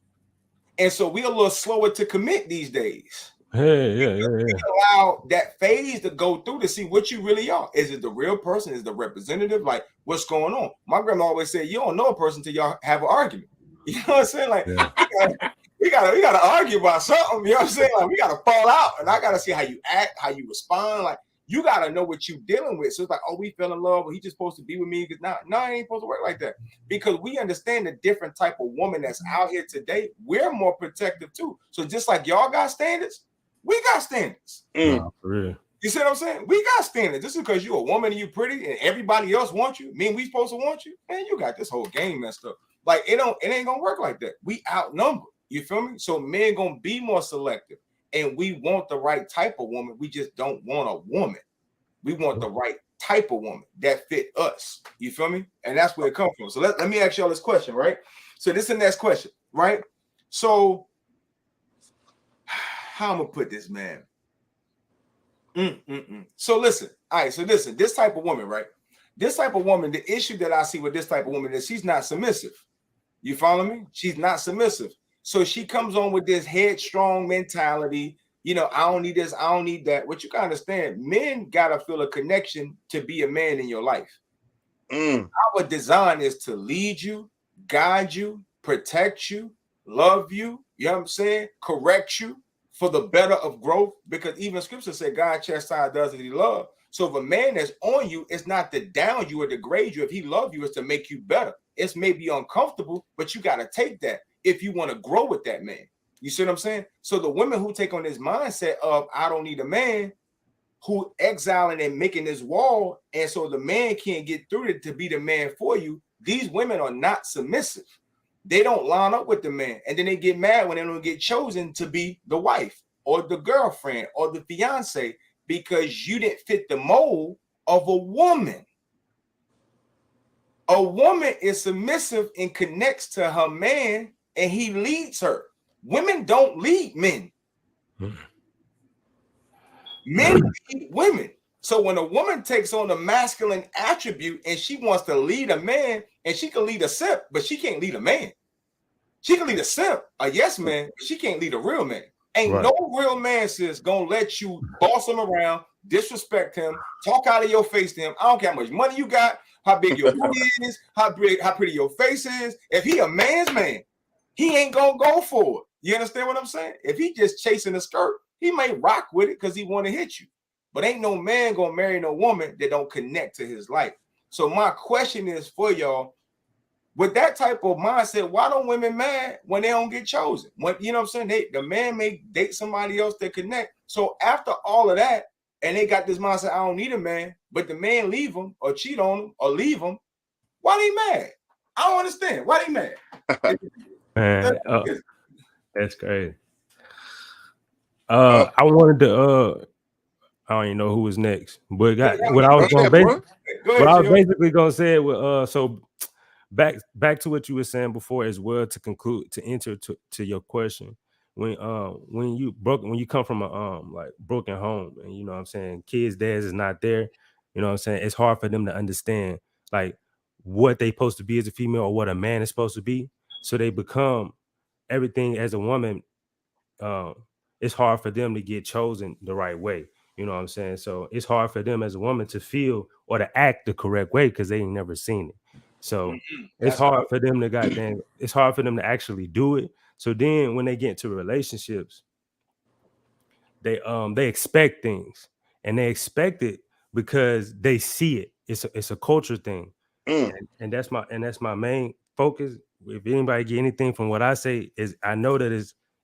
and so we're a little slower to commit these days. Yeah. We allow that phase to go through to see what you really are. Is it the real person? Is it the representative? Like, what's going on? My grandma always said, you don't know a person till y'all have an argument. You know what I'm saying? Like, we gotta argue about something. You know what I'm saying? Like, we gotta fall out, and I gotta see how you act, how you respond. Like, you gotta know what you're dealing with. So it's like, oh, we fell in love, but he's just supposed to be with me. Because no, it ain't supposed to work like that. Because we understand the different type of woman that's out here today. We're more protective too. So just like y'all got standards, we got standards. No, for real. You see what I'm saying? We got standards. Just because you're a woman and you pretty and everybody else wants you, mean we supposed to want you? Man, you got this whole game messed up. Like, it ain't gonna work like that. We outnumber. You feel me? So men gonna be more selective. And we want the right type of woman. We just don't want a woman. We want the right type of woman that fit us. You feel me? And that's where it comes from. So let me ask y'all this question, right? So this is the next question, right? So how I'm gonna put this, man? So listen, all right. So listen, this type of woman, right? This type of woman, the issue that I see with this type of woman is she's not submissive. You follow me? She's not submissive. So she comes on with this headstrong mentality. You know, I don't need this, I don't need that. What you gotta understand, men gotta feel a connection to be a man in your life. Our design is to lead you, guide you, protect you, love you. You know what I'm saying? Correct you for the better of growth. Because even scripture said God chastises those that he loves. So if a man that's on you, it's not to down you or degrade you. If he loves you, it's to make you better. It's maybe uncomfortable, but you got to take that if you want to grow with that man. You see what I'm saying? So the women who take on this mindset of I don't need a man, who exiling and making this wall, and so the man can't get through it to be the man for you, these women are not submissive. They don't line up with the man, and then they get mad when they don't get chosen to be the wife or the girlfriend or the fiance because you didn't fit the mold of a woman. A woman is submissive and connects to her man, and he leads her. Women don't lead men. Men lead women. So when a woman takes on a masculine attribute and she wants to lead a man, and she can lead a simp, but she can't lead a man. She can lead a simp, a yes man, but she can't lead a real man. Ain't no real man, sis, gonna let you boss him around, disrespect him, talk out of your face to him. I don't care how much money you got, how big your booty is, how pretty your face is. If he a man's man, he ain't gonna go for it. You understand what I'm saying? If he just chasing a skirt, He may rock with it because he want to hit you. But ain't no man gonna marry no woman that don't connect to his life. So my question is for y'all, with that type of mindset, why don't women mad when they don't get chosen? When you know what I'm saying, the man may date somebody else that connect. So after all of that, and they got this mindset, I don't need a man, but the man leave them or cheat on them or leave them, why they mad? I don't understand. Why they mad? Man, that's crazy. I wanted to I don't even know who was next, but what I was basically gonna say was so back to what you were saying before as well, to conclude, to enter to your question. When you come from a like broken home, and you know what I'm saying, kids' dads is not there, you know what I'm saying, it's hard for them to understand like what they supposed to be as a female or what a man is supposed to be. So they become everything as a woman. It's hard for them to get chosen the right way. You know what I'm saying? So it's hard for them as a woman to feel or to act the correct way because they ain't never seen it. So it's hard for them to it's hard for them to actually do it. So then when they get into relationships, they expect things, and they expect it because they see it. It's a culture thing. And that's my main focus. If anybody get anything from what I say, is I know that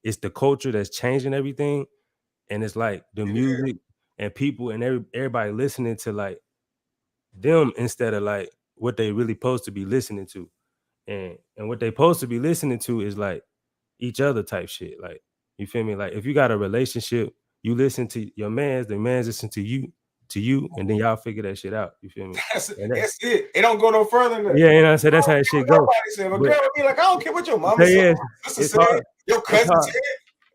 it's the culture that's changing everything. And it's like the music and people and everybody listening to like them instead of like what they really supposed to be listening to. And what they supposed to be listening to is like each other type shit. Like, you feel me? Like if you got a relationship, you listen to your man's, the man's listen to you, and then y'all figure that shit out. You feel me? That's it. It don't go no further than that. Yeah, you know what I'm saying? That's how that shit goes. A girl would be like, I don't care what your mama said, sister said, your cousin said.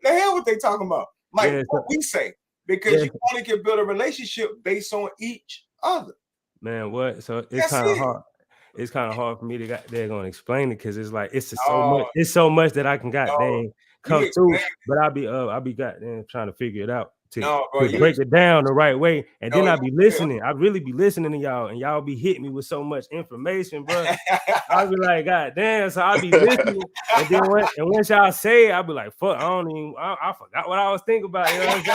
The hell what they talking about? Like what we say. Because you only can build a relationship based on each other. Man, what? So it's kind of hard. It's kind of hard for me to they're gonna explain it because it's like it's so much that I can goddamn come through. But I'll be goddamn trying to figure it out to break it down the right way. And then I'll be listening. I really be listening to y'all, and y'all be hitting me with so much information, bro. I'll be like, God damn. So I'll be listening. And then once y'all say it, I'll be like, fuck, I forgot what I was thinking about. You know what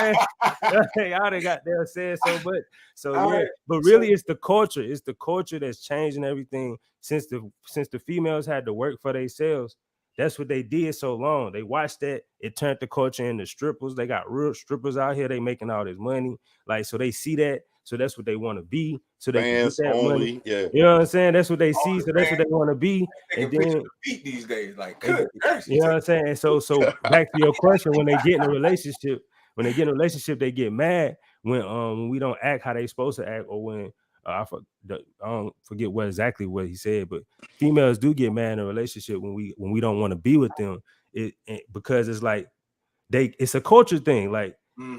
I'm saying? Y'all done goddamn said so much. So yeah, but really it's the culture. It's the culture that's changing everything since the females had to work for themselves. That's what they did so long. They watched that. It turned the culture into strippers. They got real strippers out here. They making all this money. Like, so they see that. So that's what they want to be. So they can get that money. Yeah. You know what I'm saying? That's what they see. So that's what they want to be. And then beat these days, like, good. You know what I'm saying? And so back to your question, when they get in a relationship, they get mad when we don't act how they supposed to act, or when I don't forget exactly what he said, but females do get mad in a relationship when we don't want to be with them. Because it's like it's a culture thing. Like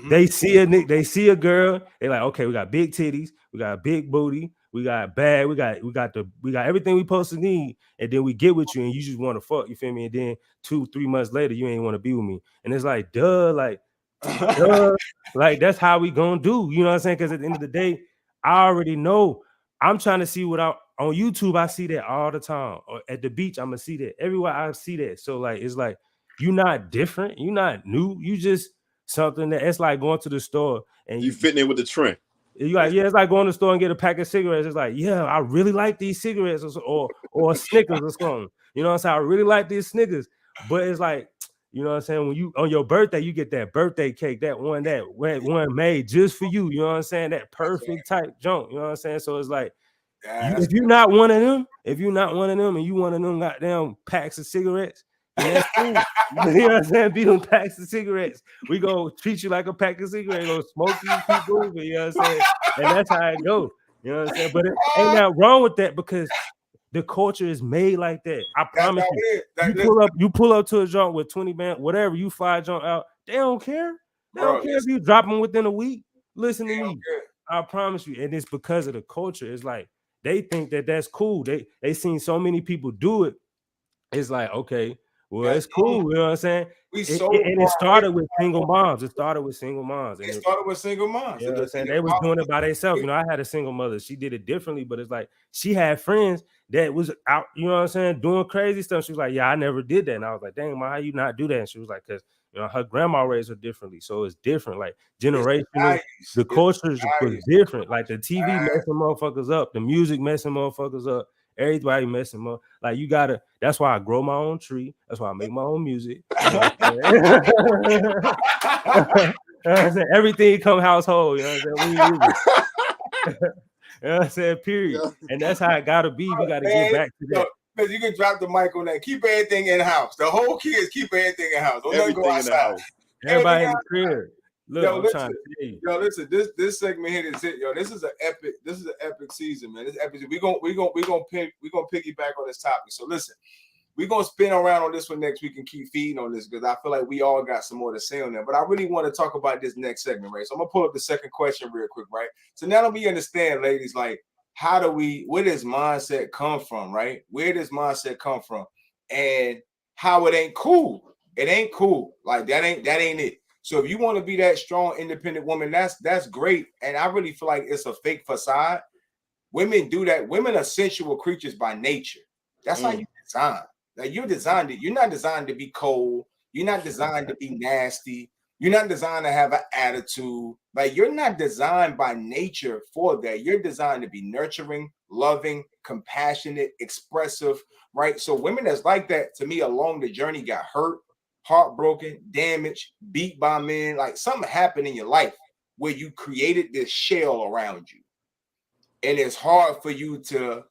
they see a girl, they like, okay, we got big titties, we got a big booty, we got bad, we got everything we supposed to need, and then we get with you and you just want to fuck, you feel me? And then 2-3 months later, you ain't want to be with me, and it's like, like that's how we gonna do, you know what I'm saying? Because at the end of the day, I already know. I'm trying to see what on YouTube. I see that all the time. Or at the beach, I'm gonna see that everywhere. I see that. So like, it's like you're not different. You're not new. You just something that it's like going to the store and you fitting in with the trend. You like, yeah, it's like going to the store and get a pack of cigarettes. It's like, yeah, I really like these cigarettes or Snickers or something. You know what I'm saying? I really like these Snickers. But it's like, you know what I'm saying? When you on your birthday, you get that birthday cake, that one made just for you. You know what I'm saying? That perfect type junk. You know what I'm saying? So it's like, if you're not one of them, and you one of them goddamn packs of cigarettes, then that's cool. You know what I'm saying? Be them packs of cigarettes. We go treat you like a pack of cigarettes, go smoke you, keep moving. You know what I'm saying? And that's how it goes. You know what I'm saying? But it ain't nothing wrong with that because the culture is made like that. I promise you. You pull up to a joint with 20 band, whatever, you fly a joint out. They don't care. They don't care if you drop them within a week. Listen to me. I promise you. And it's because of the culture. It's like they think that that's cool. They seen so many people do it. It's like, okay, well, it's cool. You know what I'm saying? It started with single moms. It started with single moms. You know what I'm saying? They was doing it by themselves. You know, I had a single mother. She did it differently, but it's like she had friends that was out, you know what I'm saying, doing crazy stuff. She was like, yeah, I never did that. And I was like, dang, Ma, how you not do that? And she was like, because You know, her grandma raised her differently, so it's different. Like It's the generational, values. the It's the cultures was values. different. Like the TV messing motherfuckers up, the music messing motherfuckers up, everybody messing up. Like you gotta. That's why I grow my own tree. That's why I make my own music. You know what I'm saying? You know what I'm saying? Everything come household. You know what I'm saying? We use it. You know what I'm saying? Period. Yeah. And that's how it gotta be. We gotta get Man, back to that. you can drop the mic on that. Keep everything in house. The whole kids keep everything in house. Don't let go Everything in the outside. house. Everybody Everything in the outside. crib. Look, Yo, I'm listen. trying to tell you. Yo, listen. This segment here is it. Yo, this is an epic. This is an epic season, man. This epic. We gonna piggyback on this topic. So listen. We're gonna spin around on this one next week and keep feeding on this because I feel like we all got some more to say on there. But I really want to talk about this next segment, right? So I'm gonna pull up the second question real quick, right? So now that we understand, ladies, like where does mindset come from, right? Where does mindset come from? And how it ain't cool. It ain't cool. Like that ain't it. So if you want to be that strong, independent woman, that's great. And I really feel like it's a fake facade. Women do that. Women are sensual creatures by nature. That's how you design. Like you're designed you're not designed to be cold. You're not designed to be nasty. You're not designed to have an attitude. Like you're not designed by nature for that. You're designed to be nurturing, loving, compassionate, expressive, right? So women that's like that, to me, along the journey got hurt, heartbroken, damaged, beat by men. Like something happened in your life where you created this shell around you. And it's hard for you to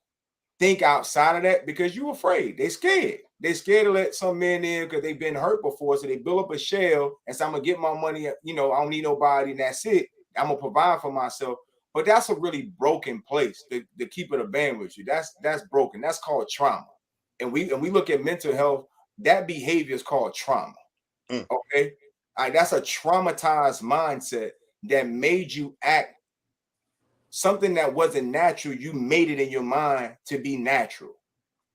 think outside of that because you're afraid. They're scared. They're scared to let some men in because they've been hurt before. So they build up a shell and say, I'm going to get my money. You know, I don't need nobody. And that's it. I'm going to provide for myself. But that's a really broken place to keep it a band with you. That's broken. That's called trauma. And we look at mental health. That behavior is called trauma. Okay. All right. That's a traumatized mindset that made you act something that wasn't natural. You made it in your mind to be natural.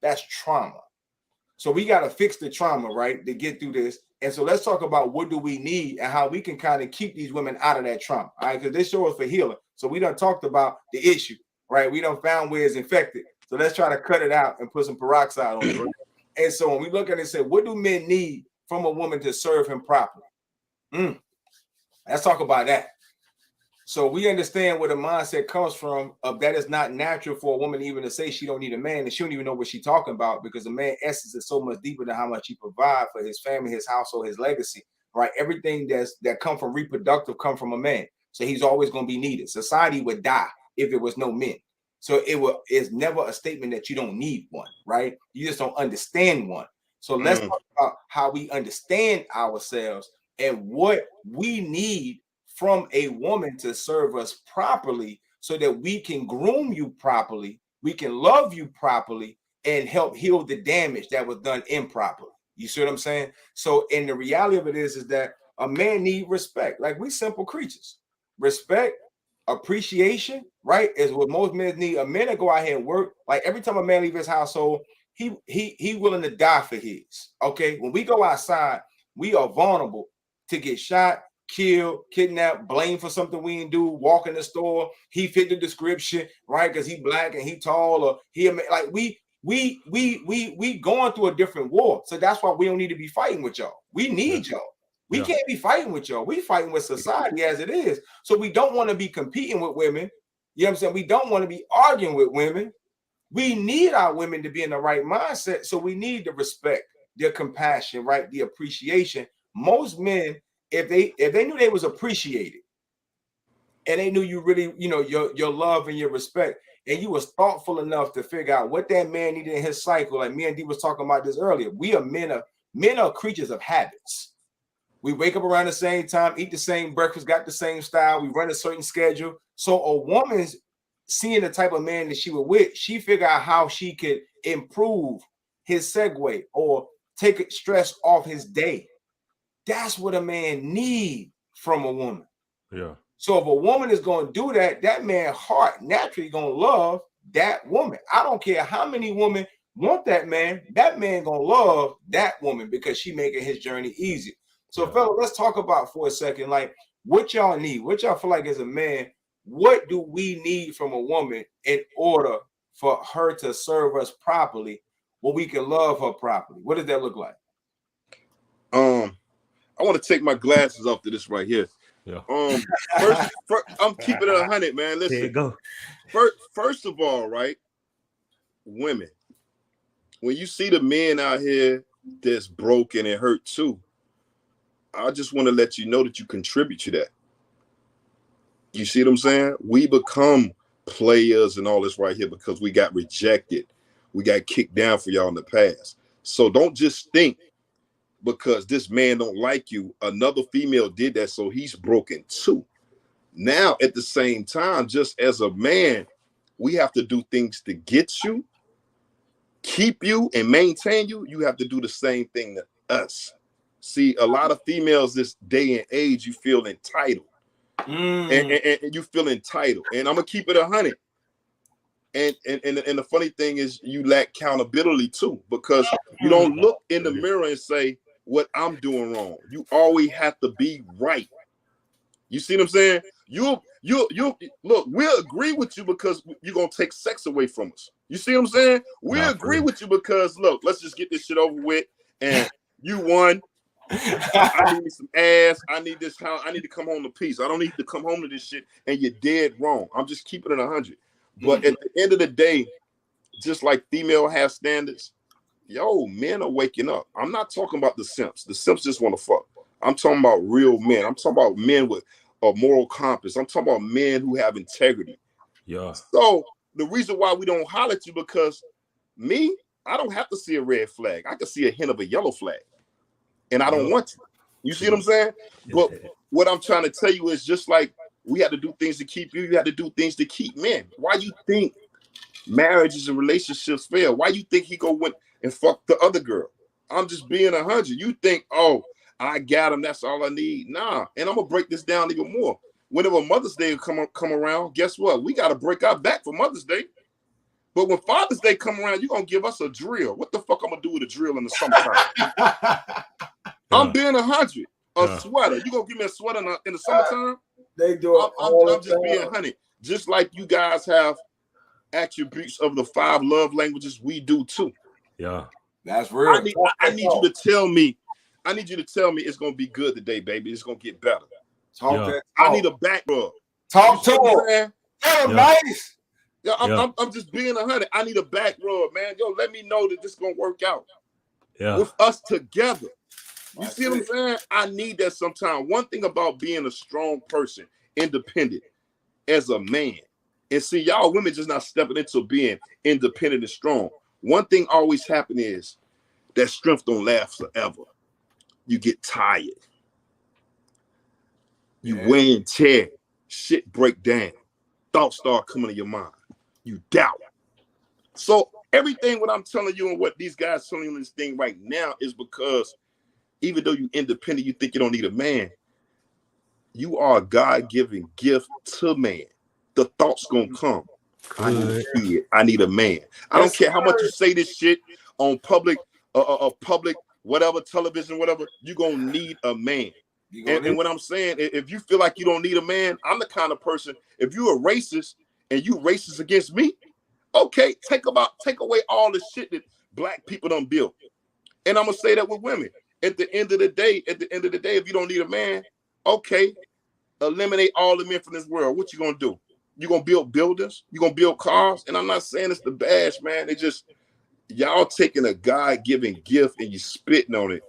That's trauma. So we got to fix the trauma, right, to get through this. And so let's talk about what do we need and how we can kind of keep these women out of that trauma. All right, because this show is for healing. So we done talked about the issue, right? We done found where it's infected. So let's try to cut it out and put some peroxide on it. Right? And so when we look at it and say, what do men need from a woman to serve him properly? Let's talk about that. So we understand where the mindset comes from of that is not natural for a woman even to say she don't need a man, and she don't even know what she's talking about because the man essence is so much deeper than how much he provide for his family, his household, his legacy, right? Everything that come from reproductive come from a man. So he's always going to be needed. Society would die if there was no men. So it's never a statement that you don't need one, right? You just don't understand one. So let's talk about how we understand ourselves and what we need from a woman to serve us properly so that we can groom you properly, we can love you properly, and help heal the damage that was done improperly. You see what I'm saying? So, and the reality of it is that a man needs respect. Like we simple creatures. Respect, appreciation, right? Is what most men need. A man that go out here and work, like every time a man leave his household, he willing to die for his. Okay. When we go outside, we are vulnerable to get shot, killed, kidnapped, blamed for something we didn't do, walk in the store, he fit the description, right? Because he black and he tall, or he like we going through a different war. So that's why we don't need to be fighting with y'all. We need y'all. We can't be fighting with y'all. We fighting with society as it is. So we don't want to be competing with women. You know what I'm saying? We don't want to be arguing with women. We need our women to be in the right mindset. So we need the respect, the compassion, right? The appreciation. Most men, if they knew they was appreciated and they knew you really, you know, your love and your respect, and you was thoughtful enough to figure out what that man needed in his cycle, like me and D was talking about this earlier. Men are creatures of habits. We wake up around the same time, eat the same breakfast, got the same style, we run a certain schedule. So a woman's seeing the type of man that she was with, she figure out how she could improve his segue or take stress off his day. That's what a man need from a woman. Yeah. So if a woman is going to do that, that man's heart naturally going to love that woman. I don't care how many women want that man going to love that woman because she making his journey easy. So fellas, let's talk about for a second, like what y'all need, what y'all feel like as a man, what do we need from a woman in order for her to serve us properly, where we can love her properly? What does that look like? I want to take my glasses off to this right here. Yeah. First, I'm keeping it 100, man. Listen, There you go. First of all, right, women, when you see the men out here that's broken and hurt too, I just want to let you know that you contribute to that. You see what I'm saying? We become players and all this right here because we got rejected. We got kicked down for y'all in the past. So don't just think because this man don't like you, another female did that, so he's broken too. Now, at the same time, just as a man, we have to do things to get you, keep you, and maintain you. You have to do the same thing to us. See, a lot of females this day and age, you feel entitled. And you feel entitled. And I'm gonna keep it 100. And the funny thing is you lack accountability too, because you don't look in the mirror and say what I'm doing wrong. You always have to be right. You see what I'm saying? You look, we'll agree with you because you're gonna take sex away from us. You see what I'm saying? We'll agree with you because look, let's just get this shit over with. And you won. I need some ass. I need this house. I need to come home to peace. I don't need to come home to this shit. And you're dead wrong. I'm just keeping it 100. But at the end of the day, just like female have standards, yo, men are waking up. I'm not talking about the simps. The simps just want to fuck. I'm talking about real men. I'm talking about men with a moral compass. I'm talking about men who have integrity. Yeah. So the reason why we don't holler at you because me, I don't have to see a red flag. I can see a hint of a yellow flag. And I don't want to. You see what I'm saying? But what I'm trying to tell you is just like we had to do things to keep you, you had to do things to keep men. Why you think marriages and relationships fail? Why you think he go went and fuck the other girl? I'm just being 100. You think, oh, I got him, that's all I need. Nah. And I'm gonna break this down even more. Whenever Mother's Day come around, guess what? We got to break our back for Mother's Day. But when Father's Day come around, you're gonna give us a drill. What the fuck I'm gonna do with a drill in the summertime? I'm being 100. A sweater. You gonna give me a sweater in the summertime? They do it. I'm just being 100. Just like you guys have attributes of the 5 love languages, we do too. Yeah, that's real. I need you to tell me. I need you to tell me it's gonna be good today, baby. It's gonna get better. I need a back rub. Talk to him. Tell him nice. Yeah, I'm just being 100. I need a back rub, man. Yo, let me know that this is gonna work out. Yeah. With us together. You see what I'm saying? I need that sometime. One thing about being a strong person, independent, as a man, and see, y'all women just not stepping into being independent and strong. One thing always happen is that strength don't last forever. You get tired. You wear and tear. Shit break down. Thoughts start coming to your mind. You doubt. So everything what I'm telling you and what these guys telling you in this thing right now is because even though you're independent, you think you don't need a man. You are a God-given gift to man. The thoughts gonna come. I need a kid. I need a man. I don't care how much you say this shit on public, whatever, television, whatever. You're gonna need a man. And what I'm saying, if you feel like you don't need a man, I'm the kind of person. If you're a racist and you racist against me, okay, take away all the shit that black people done built. And I'm gonna say that with women. At the end of the day, if you don't need a man, okay, eliminate all the men from this world. What you gonna do? You gonna build buildings? You gonna build cars? And I'm not saying it's the bash, man. It's just y'all taking a God-given gift and you spitting on it,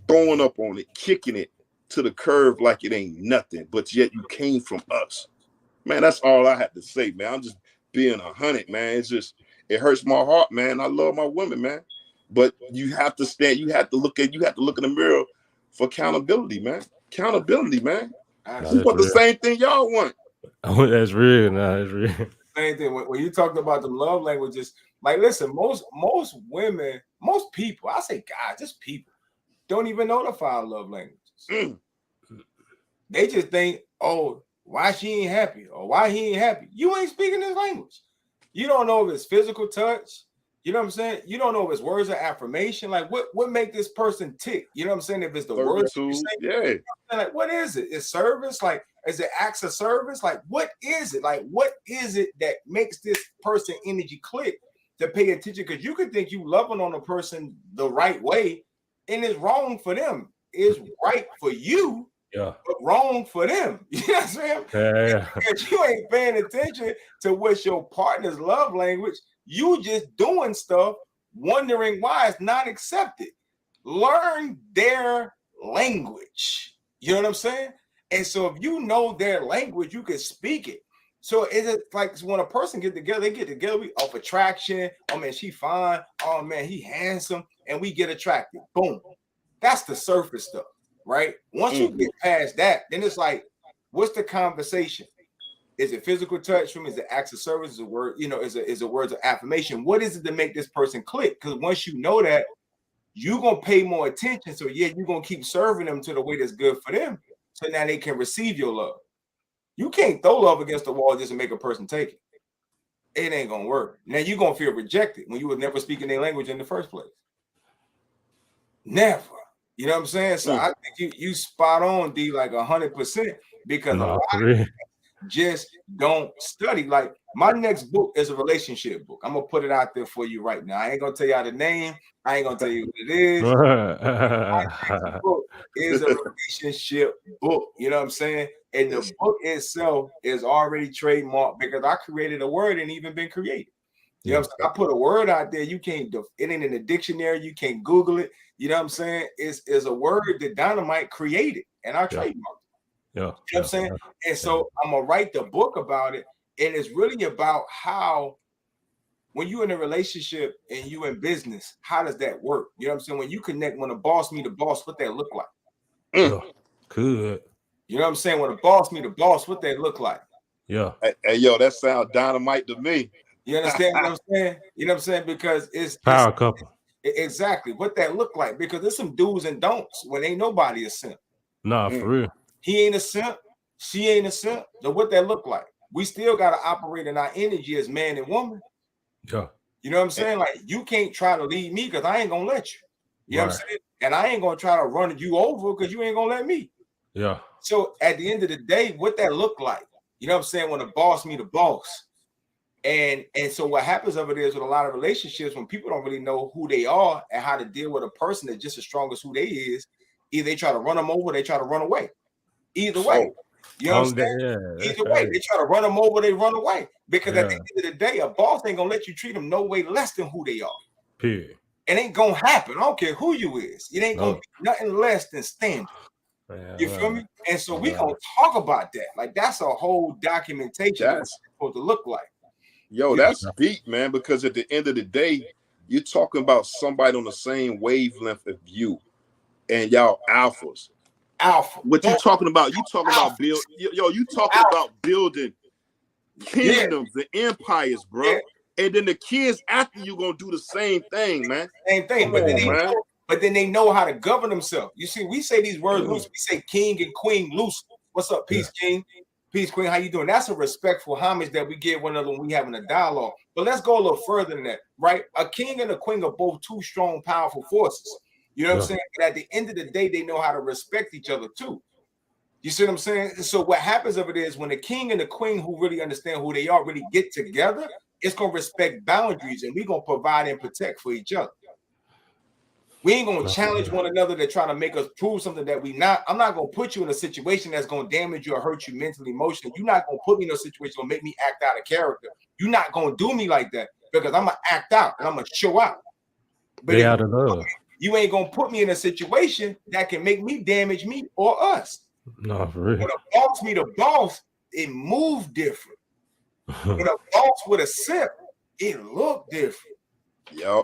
throwing up on it, kicking it to the curve like it ain't nothing, but yet you came from us. Man, that's all I have to say, man. I'm just being 100, man. It's just, it hurts my heart, man. I love my women, man. But you have to stand, you have to look in the mirror for accountability, man. Accountability, man. We want the same thing y'all want. Oh, that's real. No, that's real. Same thing. When you talked about the love languages, like, listen, most women, most people, I say God, just people, don't even know the 5 love languages. They just think, oh, why she ain't happy or why he ain't happy. You ain't speaking his language. You don't know if it's physical touch. You know what I'm saying? You don't know if it's words of affirmation. Like, what make this person tick? You know what I'm saying? If it's the words, yeah. Like, what is it? Is service? Like, is it acts of service? Like, what is it? Like, what is it that makes this person energy click to pay attention? Because you could think you loving on a person the right way, and it's wrong for them. is right for you, Yeah. but wrong for them. You know what I'm saying? Yeah. Because you ain't paying attention to what's your partner's love language. You just doing stuff, wondering why it's not accepted. Learn their language. You know what I'm saying? And so if you know their language, you can speak it. So is it like when a person get together, they get together off attraction. Oh man, she fine. Oh man, he handsome, and we get attracted. Boom. That's the surface stuff, right? Once you get past that, then it's like, what's the conversation? Is it physical touch from? Is it acts of service? Is it word? You know, is it words of affirmation? What is it to make this person click? Because once you know that, you're gonna pay more attention. So yeah, you're gonna keep serving them to the way that's good for them. So now they can receive your love. You can't throw love against the wall just to make a person take it. It ain't gonna work. Now you're gonna feel rejected when you were never speaking their language in the first place. Never. You know what I'm saying? So I think you spot on, D, like 100%, because a lot of people just don't study. Like my next book is a relationship book. I'm gonna put it out there for you right now. I ain't gonna tell y'all the name. I ain't gonna tell you what it is. My next book is a relationship book. You know what I'm saying? And the book itself is already trademarked because I created a word and even been created. You know what I'm saying? I put a word out there. You can't, it ain't in the dictionary. You can't Google it. You know what I'm saying? It's a word that Dynamite created and I trademarked. You know what I'm saying? And so I'm gonna write the book about it. And it's really about how, when you're in a relationship and you in business, how does that work? You know what I'm saying? When you connect, when a boss meet a boss, what that look like? Good. You know what I'm saying? When a boss meet a boss, what that look like? Yeah. Hey, yo, that sounds dynamite to me. You understand what I'm saying? You know what I'm saying? Because it's power couple. Exactly what that look like. Because there's some do's and don'ts when ain't nobody a simp. Nah, for real. He ain't a simp. She ain't a simp. So what that look like? We still got to operate in our energy as man and woman. Yeah. You know what I'm saying? Like, you can't try to lead me because I ain't gonna let you. You know what I'm saying? And I ain't gonna try to run you over because you ain't gonna let me. Yeah. So at the end of the day, what that look like? You know what I'm saying? When a boss meet a boss. And so what happens over there is with a lot of relationships, when people don't really know who they are and how to deal with a person that's just as strong as who they is, either they try to run them over, they try to run away. Either way. You know what I'm saying? Either way, they try to run them over, they run away. Because at the end of the day, a boss ain't gonna let you treat them no way less than who they are. Period. It ain't gonna happen. I don't care who you is. It ain't gonna be nothing less than standard. You feel me? And so we gonna talk about that. Like, that's a whole documentation of what it's supposed to look like. Yo, that's deep, man, because at the end of the day, you're talking about somebody on the same wavelength of you, and y'all alphas. Alpha. What you talking about? You talking about you talking about building kingdoms and empires, bro. And then the kids after you gonna do the same thing, man. Same thing, but then they know how to govern themselves. You see, we say these words loose. We say king and queen loose. What's up, peace, king? Peace, queen. How you doing? That's a respectful homage that we give one another when we having a dialogue. But let's go a little further than that, right? A king and a queen are both two strong, powerful forces. You know what I'm saying? But at the end of the day, they know how to respect each other too. You see what I'm saying? So what happens of it is when the king and the queen, who really understand who they are, really get together, it's gonna respect boundaries, and we're gonna provide and protect for each other. We ain't gonna challenge one another to try to make us prove something that we not. I'm not gonna put you in a situation that's gonna damage you or hurt you mentally, emotionally. You're not gonna put me in a situation to make me act out of character. You're not gonna do me like that because I'm gonna act out and I'm gonna show out. But out of love. You ain't gonna put me in a situation that can make me damage me or us. No, for real. When a boss meet a boss, it moves different. When a boss with a sip, it look different. Yo.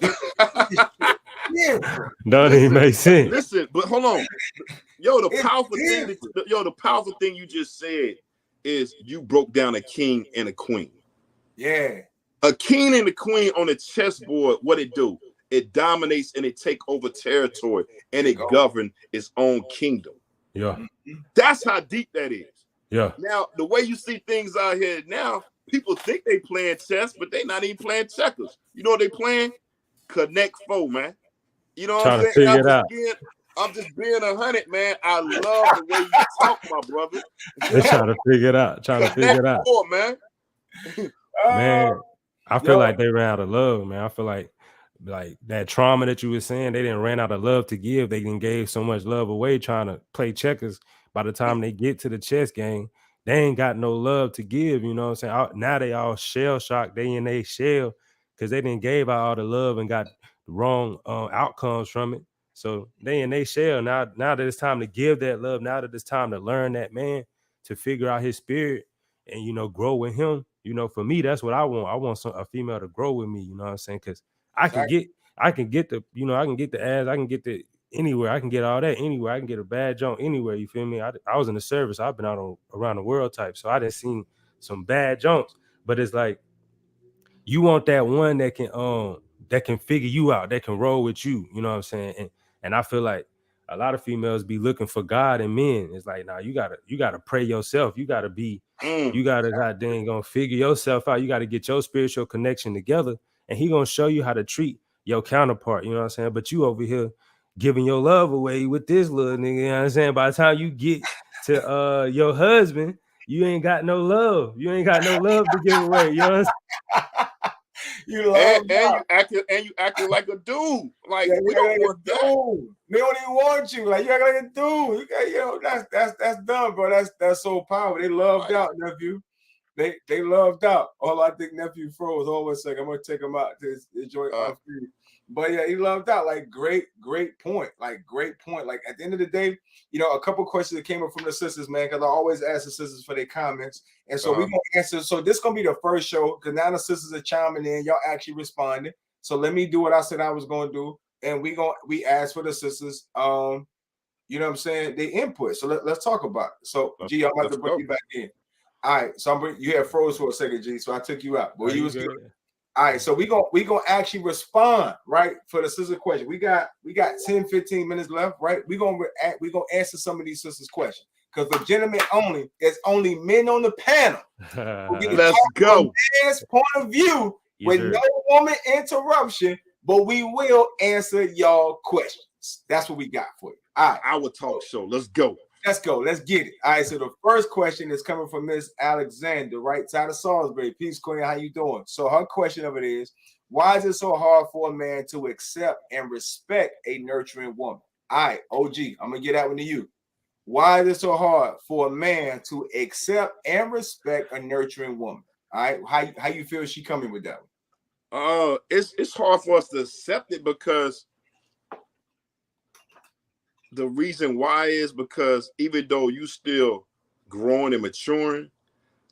Don't even make sense. Listen, but hold on. Yo, the powerful thing you just said is you broke down a king and a queen. Yeah. A king and a queen on a chessboard, what it do? It dominates and it take over territory and it govern its own kingdom. Yeah. That's how deep that is. Yeah. Now, the way you see things out here now, people think they playing chess, but they not even playing checkers. You know what they playing? Connect foe, man. You know what I'm saying? I'm just being 100, man. I love the way you talk, my brother. They're trying to figure it out. Man. Man, I feel like they ran out of love, man. I feel like like that trauma that you were saying, they didn't ran out of love to give. They didn't gave so much love away trying to play checkers. By the time they get to the chess game, they ain't got no love to give. You know what I'm saying? Now they all shell shocked. They in they shell because they didn't gave out all the love and got the wrong outcomes from it. So they in they shell now. Now that it's time to give that love, now that it's time to learn that man, to figure out his spirit and grow with him. For me, that's what I want. I want a female to grow with me. You know what I'm saying? Because I can get the, I can get the ass, I can get the anywhere, I can get all that anywhere, I can get a bad junk anywhere. You feel me? I was in the service, I've been out around the world type, so I done seen some bad junks, but it's like you want that one that can figure you out, that can roll with you. You know what I'm saying? And I feel like a lot of females be looking for God in men. It's like, nah, you gotta pray yourself. You gotta goddamn gonna figure yourself out. You gotta get your spiritual connection together, and he gonna show you how to treat your counterpart. You know what I'm saying? But you over here giving your love away with this little nigga. You know what I'm saying? By the time you get to your husband, you ain't got no love. You ain't got no love to give away. You know what I'm saying? You love and you acting like a dude. Like, we don't want that. They don't even want you. Like, you act like a dude. You got, that's dumb, bro. That's so powerful. They loved out, nephew. They loved out. Oh, I think nephew froze. Hold on a second. I'm gonna take him out to enjoy our food. But yeah, he loved out. Like, great point. Like, great point. Like, at the end of the day, a couple questions that came up from the sisters, man, because I always ask the sisters for their comments. And so we're gonna answer. So this gonna be the first show, because now the sisters are chiming in, y'all actually responding. So let me do what I said I was gonna do. And we asked for the sisters, you know what I'm saying, the input. So let's talk about it. So G, I'm about to bring you back in. All right, so you had froze for a second, G. So I took you out. Well, you was good. All right, so we gonna actually respond, right, for the sister question. We got 10, 15 minutes left, right? We gonna answer some of these sisters' questions, because for gentlemen only, there's only men on the panel. Let's go. Man's point of view with no woman interruption, but we will answer y'all questions. That's what we got for you. All right, our talk show. Let's go. Let's go. Let's get it. All right. So the first question is coming from Miss Alexander, right side of Salisbury. Peace, Queen. How you doing? So her question of it is, why is it so hard for a man to accept and respect a nurturing woman? All right, OG, I'm gonna get that one to you. Why is it so hard for a man to accept and respect a nurturing woman? All right, how you feel she coming with that one? It's hard for us to accept it, because the reason why is because even though you still growing and maturing,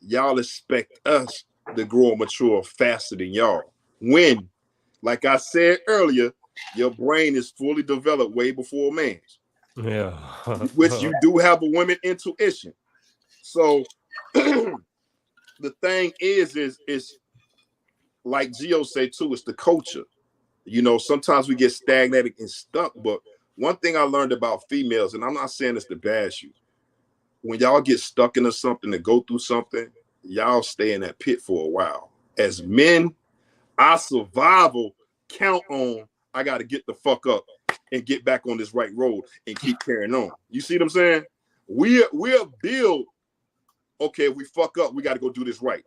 y'all expect us to grow and mature faster than y'all. When, like I said earlier, your brain is fully developed way before man's. Yeah. Which you do have a woman intuition. So the thing is like Gio said too, it's the culture. Sometimes we get stagnated and stuck, but one thing I learned about females, and I'm not saying this to bash you, when y'all get stuck into something and go through something, y'all stay in that pit for a while. As men, our survival count on, I got to get the fuck up and get back on this right road and keep carrying on. You see what I'm saying? We're built, okay, if we fuck up, we got to go do this right.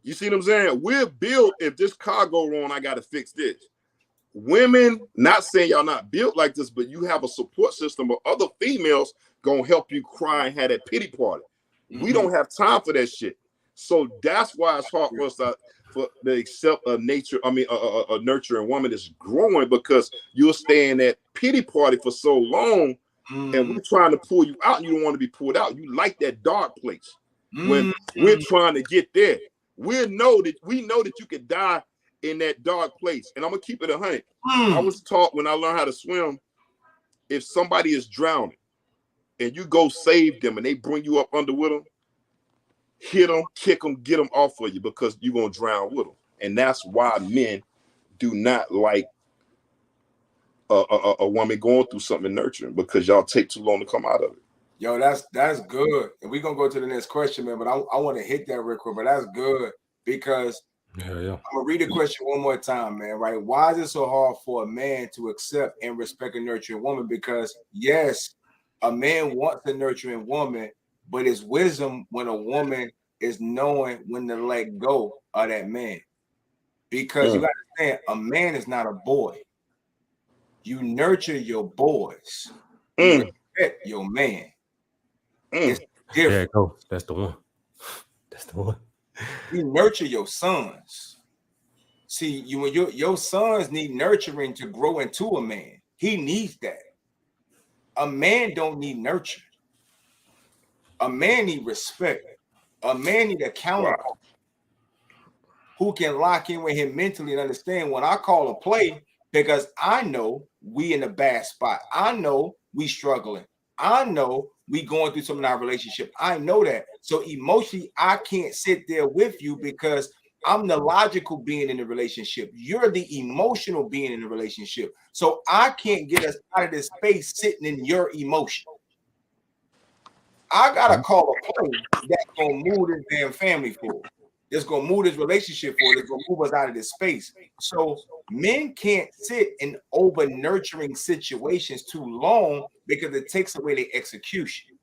You see what I'm saying? We're built, if this car go wrong, I got to fix this. Women, not saying y'all not built like this, but you have a support system of other females gonna help you cry and have that pity party. Mm-hmm. We don't have time for that shit. So that's why it's hard for us to accept a nurturing woman that's growing, because you'll stay in that pity party for so long, and we're trying to pull you out, and you don't want to be pulled out. You like that dark place. When we're trying to get there, we know that you could die in that dark place. And I'm gonna keep it 100. I was taught when I learned how to swim, if somebody is drowning and you go save them and they bring you up under with them, hit them, kick them, get them off of you, because you're gonna drown with them. And that's why men do not like a woman going through something nurturing, because y'all take too long to come out of it. Yo, that's good. And we're gonna go to the next question, man. But I want to hit that real quick. But that's good, because I'm gonna read the question one more time, man. Right? Why is it so hard for a man to accept and respect a nurturing woman? Because yes, a man wants a nurturing woman, but it's wisdom when a woman is knowing when to let go of that man. Because you got to understand, a man is not a boy. You nurture your boys. You respect your man. It's different. Yeah, go. That's the one. That's the one. You nurture your sons. See, your sons need nurturing to grow into a man. He needs that. A man don't need nurture. A man need respect. A man need a counterpart who can lock in with him mentally and understand when I call a play, because I know we in a bad spot. I know we struggling. I know we going through some in our relationship. I know that. So emotionally, I can't sit there with you because I'm the logical being in the relationship. You're the emotional being in the relationship. So I can't get us out of this space sitting in your emotion. I gotta call a play that's gonna move this damn family forward. That's gonna move this relationship forward. That's gonna move us out of this space. So men can't sit in over nurturing situations too long because it takes away their execution.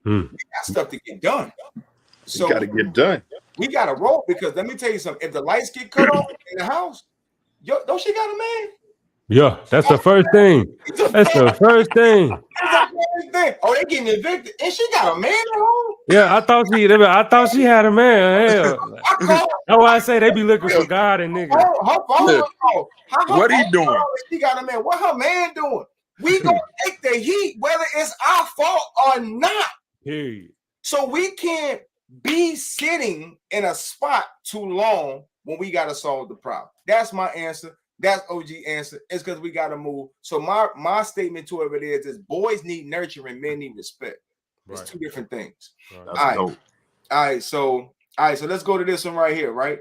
We got stuff to get done. So got to get done. We gotta roll, because let me tell you something. If the lights get cut off in the house, don't she got a man? Yeah, that's the first thing. That's the first thing. Oh, they getting evicted, and she got a man at home. Yeah, I thought she had a man. Hell, that's why I say they be looking for God and niggas. What he doing? She got a man. What her man doing? We gonna take the heat, whether it's our fault or not. Hey. So we can't be sitting in a spot too long when we gotta solve the problem. That's my answer. That's OG answer. It's because we gotta move. So my statement to it is boys need nurturing, men need respect. It's two different things. Right. All right. So let's go to this one right here, right?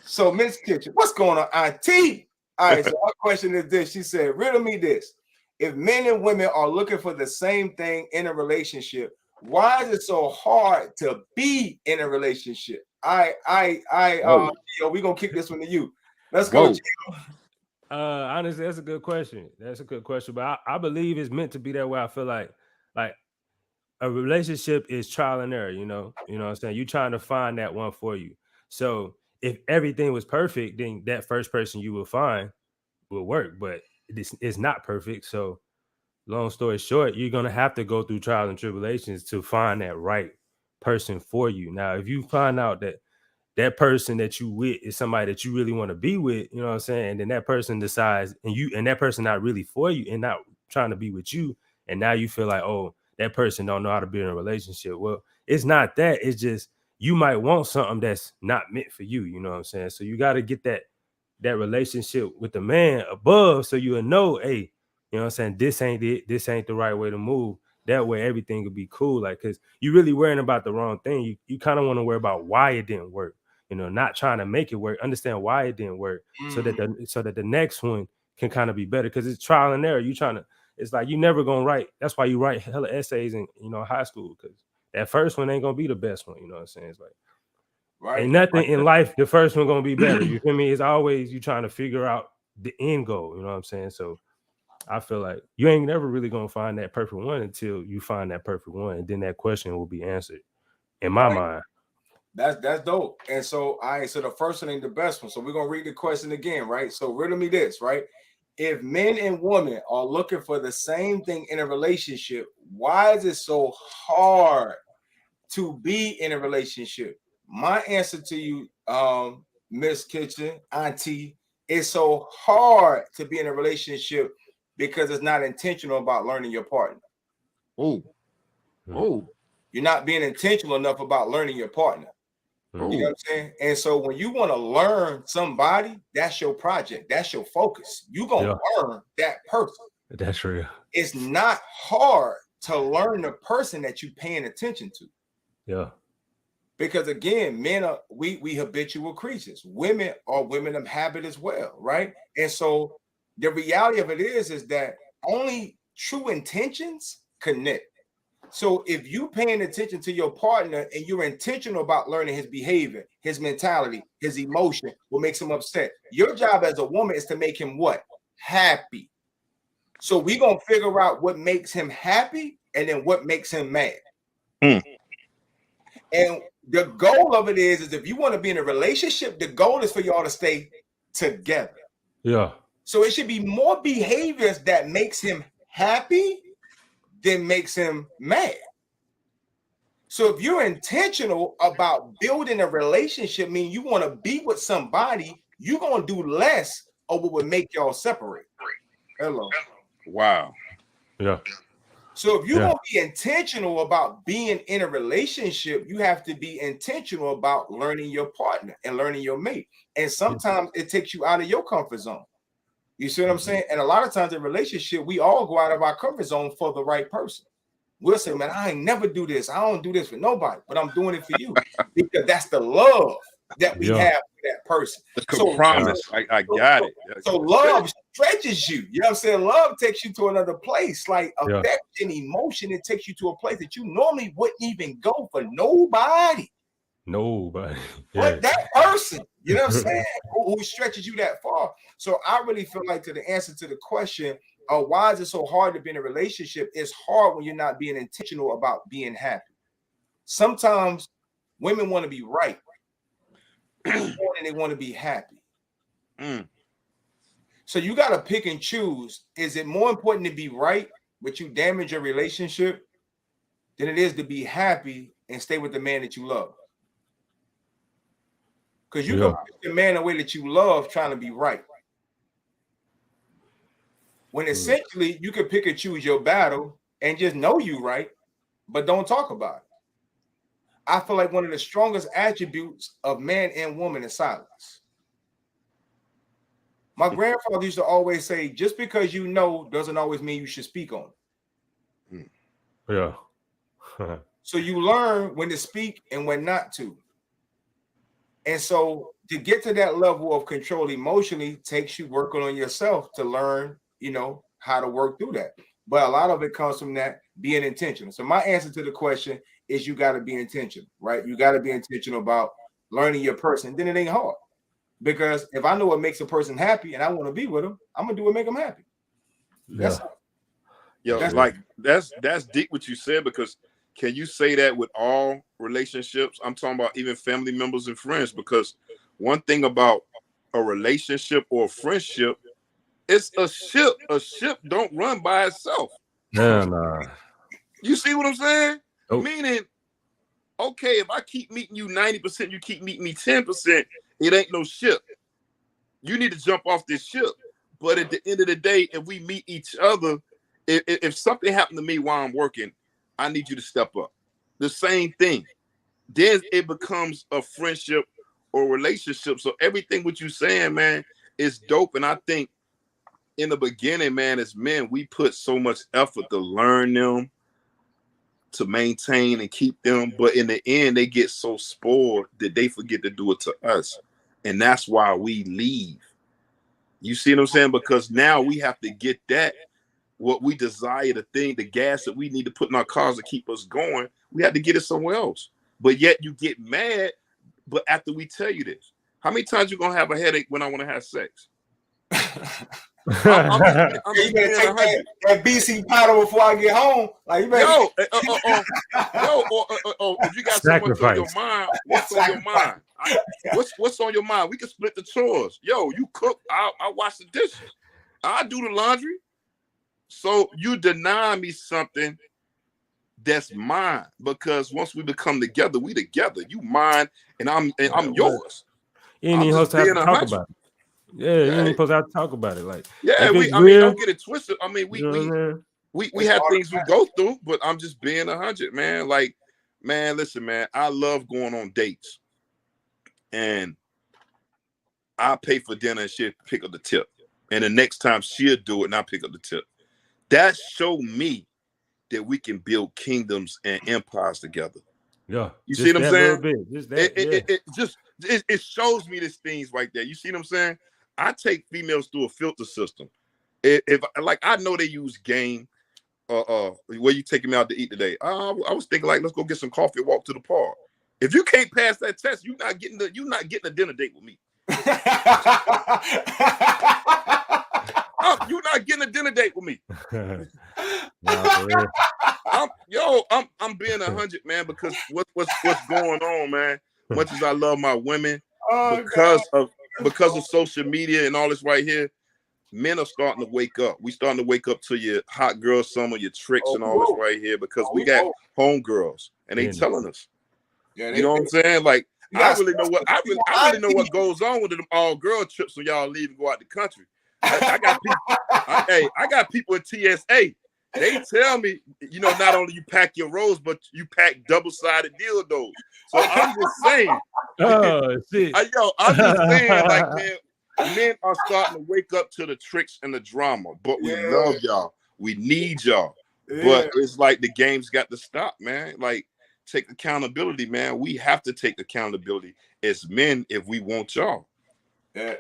So Miss Kitchen, what's going on, Auntie? All right. So our question is this. She said, riddle me this. If men and women are looking for the same thing in a relationship, why is it so hard to be in a relationship? Yo, we're gonna kick this one to you. Let's go. Honestly, that's a good question. But I believe it's meant to be that way. I feel like a relationship is trial and error, you know what I'm saying? You're trying to find that one for you. So if everything was perfect, then that first person you will find will work, but it's not perfect. So long story short, you're going to have to go through trials and tribulations to find that right person for you. Now, if you find out that person that you with is somebody that you really want to be with, you know what I'm saying? And then that person decides and that person not really for you and not trying to be with you. And now you feel like, oh, that person don't know how to be in a relationship. Well, it's not that. It's just you might want something that's not meant for you. You know what I'm saying? So you got to get that relationship with the man above so you'll know, hey, you know what I'm saying? This ain't it. This ain't the right way to move. That way everything will be cool. Like, because you're really worrying about the wrong thing. You kind of want to worry about why it didn't work. You know, not trying to make it work. Understand why it didn't work, so that the next one can kind of be better. Because it's trial and error. It's like you never gonna write. That's why you write hella essays in high school, because that first one ain't gonna be the best one. You know what I'm saying? It's like ain't nothing in life. The first one gonna be better. You feel me? It's always you trying to figure out the end goal. You know what I'm saying? So I feel like you ain't never really gonna find that perfect one until you find that perfect one, and then that question will be answered. In my mind. That's dope. And so so the first one ain't the best one. So we're gonna read the question again, right? So riddle me this, right? If men and women are looking for the same thing in a relationship, why is it so hard to be in a relationship? My answer to you, Miss Kitchen, Auntie, it's so hard to be in a relationship because it's not intentional about learning your partner. You're not being intentional enough about learning your partner. You know what I'm saying? And so when you want to learn somebody, that's your project. That's your focus. You're going to learn that person. That's real. It's not hard to learn the person that you're paying attention to. Yeah. Because again, men are we habitual creatures. Women are women of habit as well, right? And so the reality of it is that only true intentions connect. So if you paying attention to your partner and you're intentional about learning his behavior, his mentality, his emotion, what makes him upset, your job as a woman is to make him what? Happy. So we're going to figure out what makes him happy and then what makes him mad. And The goal of it is if you want to be in a relationship, the goal is for y'all to stay together. Yeah. So it should be more behaviors that makes him happy than makes him mad. So if you're intentional about building a relationship, meaning you want to be with somebody, you're going to do less of what would make y'all separate. Hello. Wow. Yeah. So if you're going to be intentional about being in a relationship, you have to be intentional about learning your partner and learning your mate. And sometimes it takes you out of your comfort zone. You see what I'm saying? And a lot of times in relationship, we all go out of our comfort zone for the right person. We'll say, man, I ain't never do this. I don't do this for nobody, but I'm doing it for you because that's the love that we have for that person. So promise, I got it. So love stretches you. You know what I'm saying? Love takes you to another place, like affection, emotion. It takes you to a place that you normally wouldn't even go for nobody. Nobody. But that person, you know what I'm saying, who stretches you that far. So I really feel like to the answer to the question, why is it so hard to be in a relationship? It's hard when you're not being intentional about being happy. Sometimes women want to be right and they want to be happy. So you got to pick and choose. Is it more important to be right, but you damage your relationship, than it is to be happy and stay with the man that you love? Because you can push the man away that you love trying to be right. When essentially you can pick and choose your battle and just know you right, but don't talk about it. I feel like one of the strongest attributes of man and woman is silence. My grandfather used to always say, just because you know doesn't always mean you should speak on it. Yeah. So you learn when to speak and when not to. And so to get to that level of control emotionally takes you working on yourself to learn, you know, how to work through that. But a lot of it comes from that being intentional. So my answer to the question is you got to be intentional, right? You got to be intentional about learning your person. Then it ain't hard. Because if I know what makes a person happy and I want to be with them, I'm going to do what make them happy. That's that's deep what you said, because can you say that with all relationships? I'm talking about even family members and friends, because one thing about a relationship or a friendship, it's a ship. A ship don't run by itself. Nah. You see what I'm saying? Oh. Meaning, okay, if I keep meeting you 90%, you keep meeting me 10%, it ain't no ship. You need to jump off this ship. But at the end of the day, if we meet each other, if something happened to me while I'm working, I need you to step up. The same thing. Then it becomes a friendship or relationship. So everything what you're saying, man, is dope. And I think in the beginning, man, as men, we put so much effort to learn them, to maintain and keep them. But in the end, they get so spoiled that they forget to do it to us. And that's why we leave. You see what I'm saying? Because now we have to get that, what we desire, the thing, the gas that we need to put in our cars to keep us going, we have to get it somewhere else. But yet you get mad, but after we tell you this, how many times you gonna have a headache when I want to have sex? I'm you better take that BC powder before I get home. Like you better if you got so much on your mind, what's on your mind? What's on your mind? We can split the chores. Yo, you cook, I'll wash the dishes. I'll do the laundry. So you deny me something that's mine, because once we become together, we together. You mine and I'm yours. You ain't even supposed to have to talk about it. Yeah, you ain't supposed to have to talk about it. Like, mean, don't get it twisted. I mean, we have things we go through, but I'm just being 100, man. Like, man, listen, man, I love going on dates, and I pay for dinner and she'll pick up the tip, and the next time she'll do it and I'll pick up the tip. That showed me that we can build kingdoms and empires together. Yeah, you see what I'm saying? It shows me these things right there. You see what I'm saying? I take females through a filter system. If like, I know they use game. Where you taking me out to eat today? I was thinking, like, let's go get some coffee and walk to the park. If you can't pass that test, you're not getting a dinner date with me. You're not getting a dinner date with me. Nah, for real. I'm being 100, man, because what's going on, man. Much as I love my women, because of social media and all this right here, men are starting to wake up. We starting to wake up to your hot girl summer, your tricks and all this right here, because we got homegirls and they telling us. Yeah, you know what I'm saying? Like I really know what goes on with them all girl trips when y'all leave and go out the country. I got people. I got people in TSA. They tell me, not only you pack your rolls, but you pack double-sided dildos. So I'm just saying. Oh shit. I'm just saying, like, man, men are starting to wake up to the tricks and the drama, but we love y'all. We need y'all. But it's like the game's got to stop, man. Like, take accountability, man. We have to take accountability as men if we want y'all. Yeah,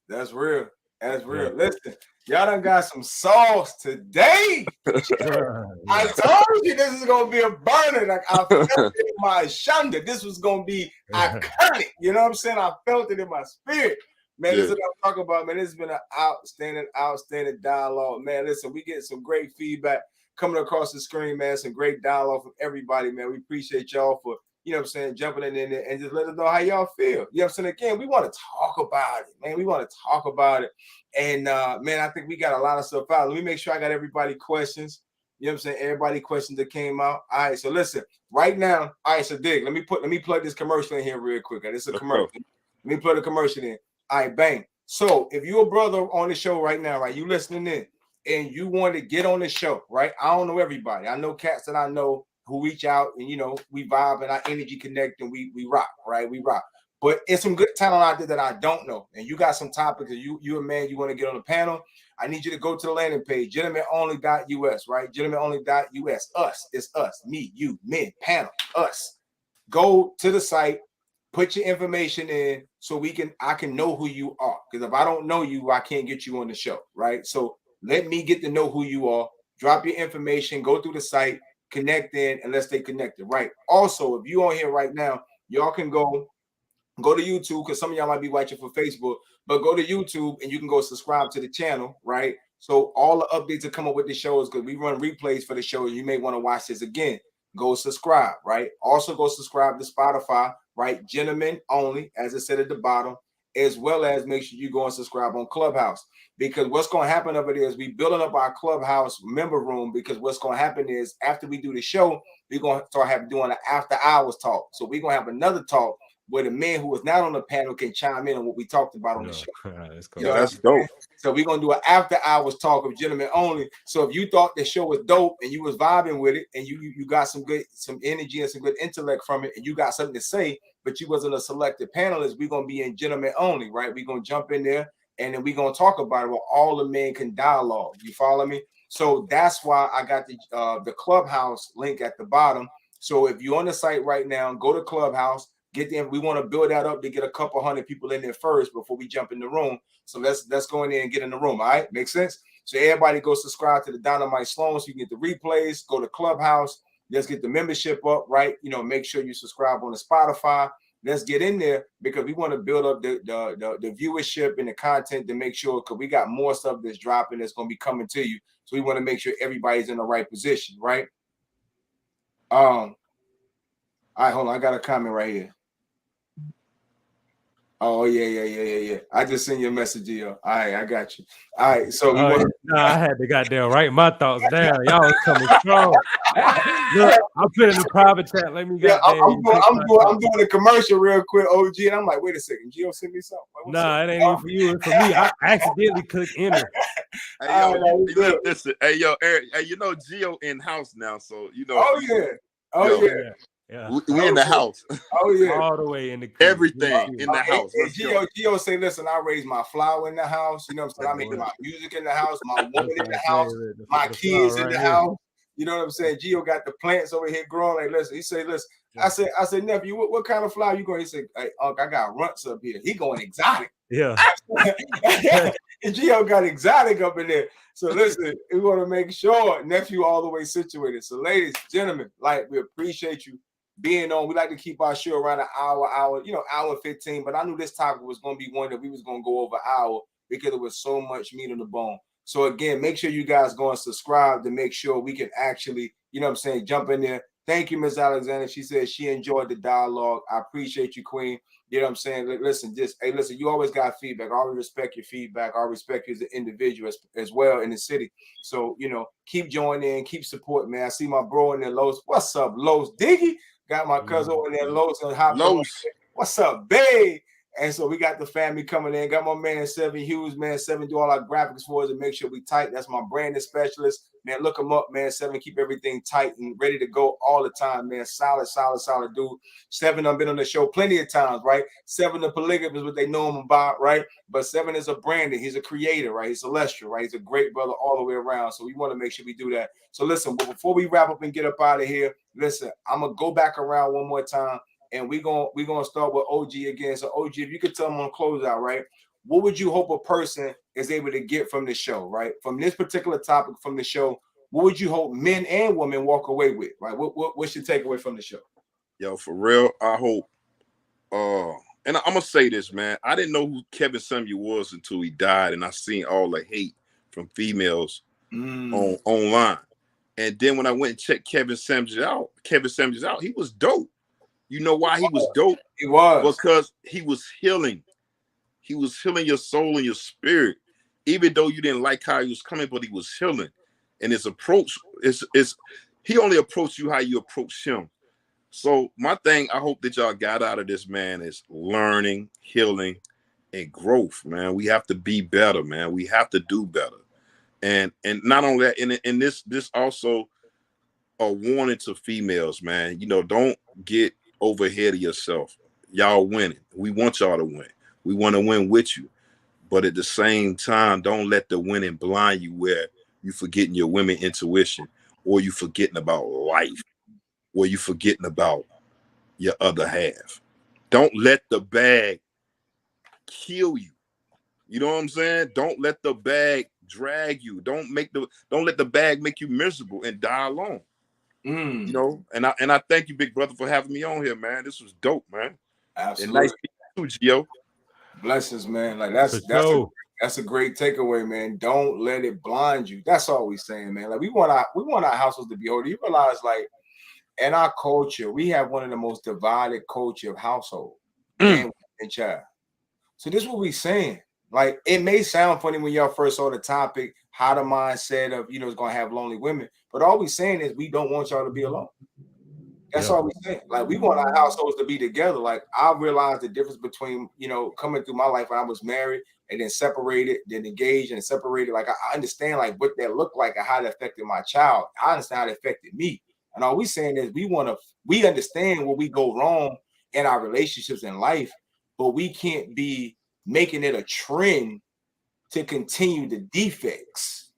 that's real. That's real. Listen, y'all done got some sauce today. I told you this is gonna be a burner. Like I felt it in my shunda. This was gonna be iconic. You know what I'm saying? I felt it in my spirit. Man, this is what I'm talking about, man. This has been an outstanding dialogue. Man, listen, we get some great feedback coming across the screen, man. Some great dialogue from everybody, man. We appreciate y'all for, jumping in there and just let us know how y'all feel. You know what I'm saying? Again, we want to talk about it, man. We want to talk about it. And, man, I think we got a lot of stuff out. Let me make sure I got everybody questions. You know what I'm saying? Everybody questions that came out. All right, so listen, right now, all right, so Dig, let me plug this commercial in here real quick. This is a commercial. Let me plug the commercial in. All right, bang. So if you're a brother on the show right now, right, you listening in, and you want to get on the show, right? I don't know everybody. I know cats that I know who reach out and, we vibe and our energy connect and we rock, right? We rock. But it's some good talent out there that I don't know. And you got some topics and you a man, you want to get on the panel. I need you to go to the landing page, gentlemenonly.us, right? Gentlemenonly.us. Us. It's us, me, you, men, panel, us. Go to the site, put your information in so I can know who you are. Because if I don't know you, I can't get you on the show, right? So let me get to know who you are. Drop your information, go through the site, connect in, and let's stay connected, right? Also, if you on here right now, y'all can go to YouTube, because some of y'all might be watching for Facebook, but go to YouTube and you can go subscribe to the channel, right? So all the updates that come up with the shows, because we run replays for the show, and you may want to watch this again. Go subscribe, right? Also go subscribe to Spotify, right? Gentlemen only, as it said at the bottom, as well as make sure you go and subscribe on Clubhouse. Because what's going to happen over there is we building up our Clubhouse member room, because what's going to happen is after we do the show, we're going to start doing an after hours talk. So we're going to have another talk where the man who was not on the panel can chime in on what we talked about on the show. That's cool. That's dope. So we're going to do an after hours talk of Gentlemen Only. So if you thought the show was dope and you was vibing with it and you got some energy and some good intellect from it and you got something to say, but you wasn't a selected panelist, we're going to be in Gentlemen Only, right? We're going to jump in there and then we're going to talk about it where all the men can dialogue. You follow me? So that's why I got the Clubhouse link at the bottom. So if you're on the site right now, go to Clubhouse. Get them. We want to build that up to get a couple hundred people in there first before we jump in the room. So let's go in there and get in the room. All right, makes sense. So everybody go subscribe to the Dynamite Sloan so you can get the replays. Go to Clubhouse. Let's get the membership up, right? Make sure you subscribe on the Spotify. Let's get in there because we want to build up the viewership and the content to make sure, because we got more stuff that's dropping that's going to be coming to you. So we want to make sure everybody's in the right position, right? All right, hold on. I got a comment right here. Oh, yeah. I just sent you a message, yo. All right, I got you. All right, so I had to goddamn write my thoughts down. Y'all was coming strong. Look, I put in the private chat. Let me I'm doing a commercial real quick, OG, and I'm like, wait a second, Gio sent me something. Nah, it ain't even for you. It's for me. I accidentally clicked enter. Hey, yo, listen. Hey, yo, Eric. Hey, Gio in house now, so Oh yeah. Yeah, we in the house. Oh yeah, all the way in the everything in the house. Gio say, listen, I raised my flower in the house. You know what I'm saying? I'm making my music in the house, my woman in the house, my kids in the house. You know what I'm saying? Gio got the plants over here growing. Like, listen, he said, listen. I said, nephew, what kind of flower you going? He said, hey, Unc, I got runts up here. He going exotic. Yeah. And Gio got exotic up in there. So listen, we want to make sure nephew all the way situated. So ladies, gentlemen, like, we appreciate you being on. We like to keep our show around an hour, hour 15. But I knew this topic was going to be one that we was going to go over an hour because there was so much meat on the bone. So again, make sure you guys go and subscribe to make sure we can actually, you know what I'm saying, jump in there. Thank you, Miss Alexander. She said she enjoyed the dialogue. I appreciate you, Queen. You know what I'm saying? Listen, listen, you always got feedback. I always respect your feedback. I respect you as an individual as well in the city. So, you know, keep joining in, keep supporting, man. I see my bro in there, Los. What's up, Los Diggy? Got my cousin over there, Los, and Los. What's up, babe? And so we got the family coming in. Got my man Seven Hughes, man. Seven do all our graphics for us and make sure we tight. That's my branding specialist. Man, look him up, man. Seven keep everything tight and ready to go all the time, man. Solid dude. Seven, I've been on the show plenty of times, right? Seven, the polygamist is what they know him about, right? But Seven is a branding. He's a creator, right? He's celestial, right? He's a great brother all the way around. So we want to make sure we do that. So listen, but before we wrap up and get up out of here, listen, I'm gonna go back around one more time. And we're gonna start with OG again. So OG, if you could tell them on closeout, right? What would you hope a person is able to get from the show, right? From this particular topic from the show, what would you hope men and women walk away with, right? What's your takeaway from the show? Yo, for real, I hope. And I'm gonna say this, man. I didn't know who Kevin Samuel was until he died, and I seen all the hate from females online. And then when I went and checked Kevin Samuel out, he was dope. You know why he was dope? He was because he was healing. He was healing your soul and your spirit, even though you didn't like how he was coming, but he was healing. And his approach is he only approached you how you approach him. So my thing, I hope that y'all got out of this, man, is learning, healing, and growth, man. We have to be better, man. We have to do better. And not only that, and this also a warning to females, man. You know, don't get over ahead of yourself. Y'all winning. We want y'all to win. We want to win with you. But at the same time, don't let the winning blind you where you forgetting your women intuition, or you forgetting about life, or you forgetting about your other half. Don't let the bag kill you. You know what I'm saying? Don't let the bag drag you. Don't let the bag make you miserable and die alone. You know, and I thank you, big brother, for having me on here, man. This was dope, man. Absolutely. And nice people too, Gio. Blessings, man. Like that's a great takeaway, man. Don't let it blind you. That's all we saying, man. Like we want our households to be ordered. You realize, like, in our culture, we have one of the most divided culture of household, man and child. So this is what we saying. Like, it may sound funny when y'all first saw the topic, how the mindset of, you know, is gonna have lonely women, but all we saying is we don't want y'all to be alone. That's all we saying. Like, we want our households to be together. Like, I realized the difference between, you know, coming through my life when I was married and then separated, then engaged and separated. Like, I understand like what that looked like and how it affected my child. I understand how it affected me. And all we saying is we understand where we go wrong in our relationships in life, but we can't be making it a trend to continue the defects.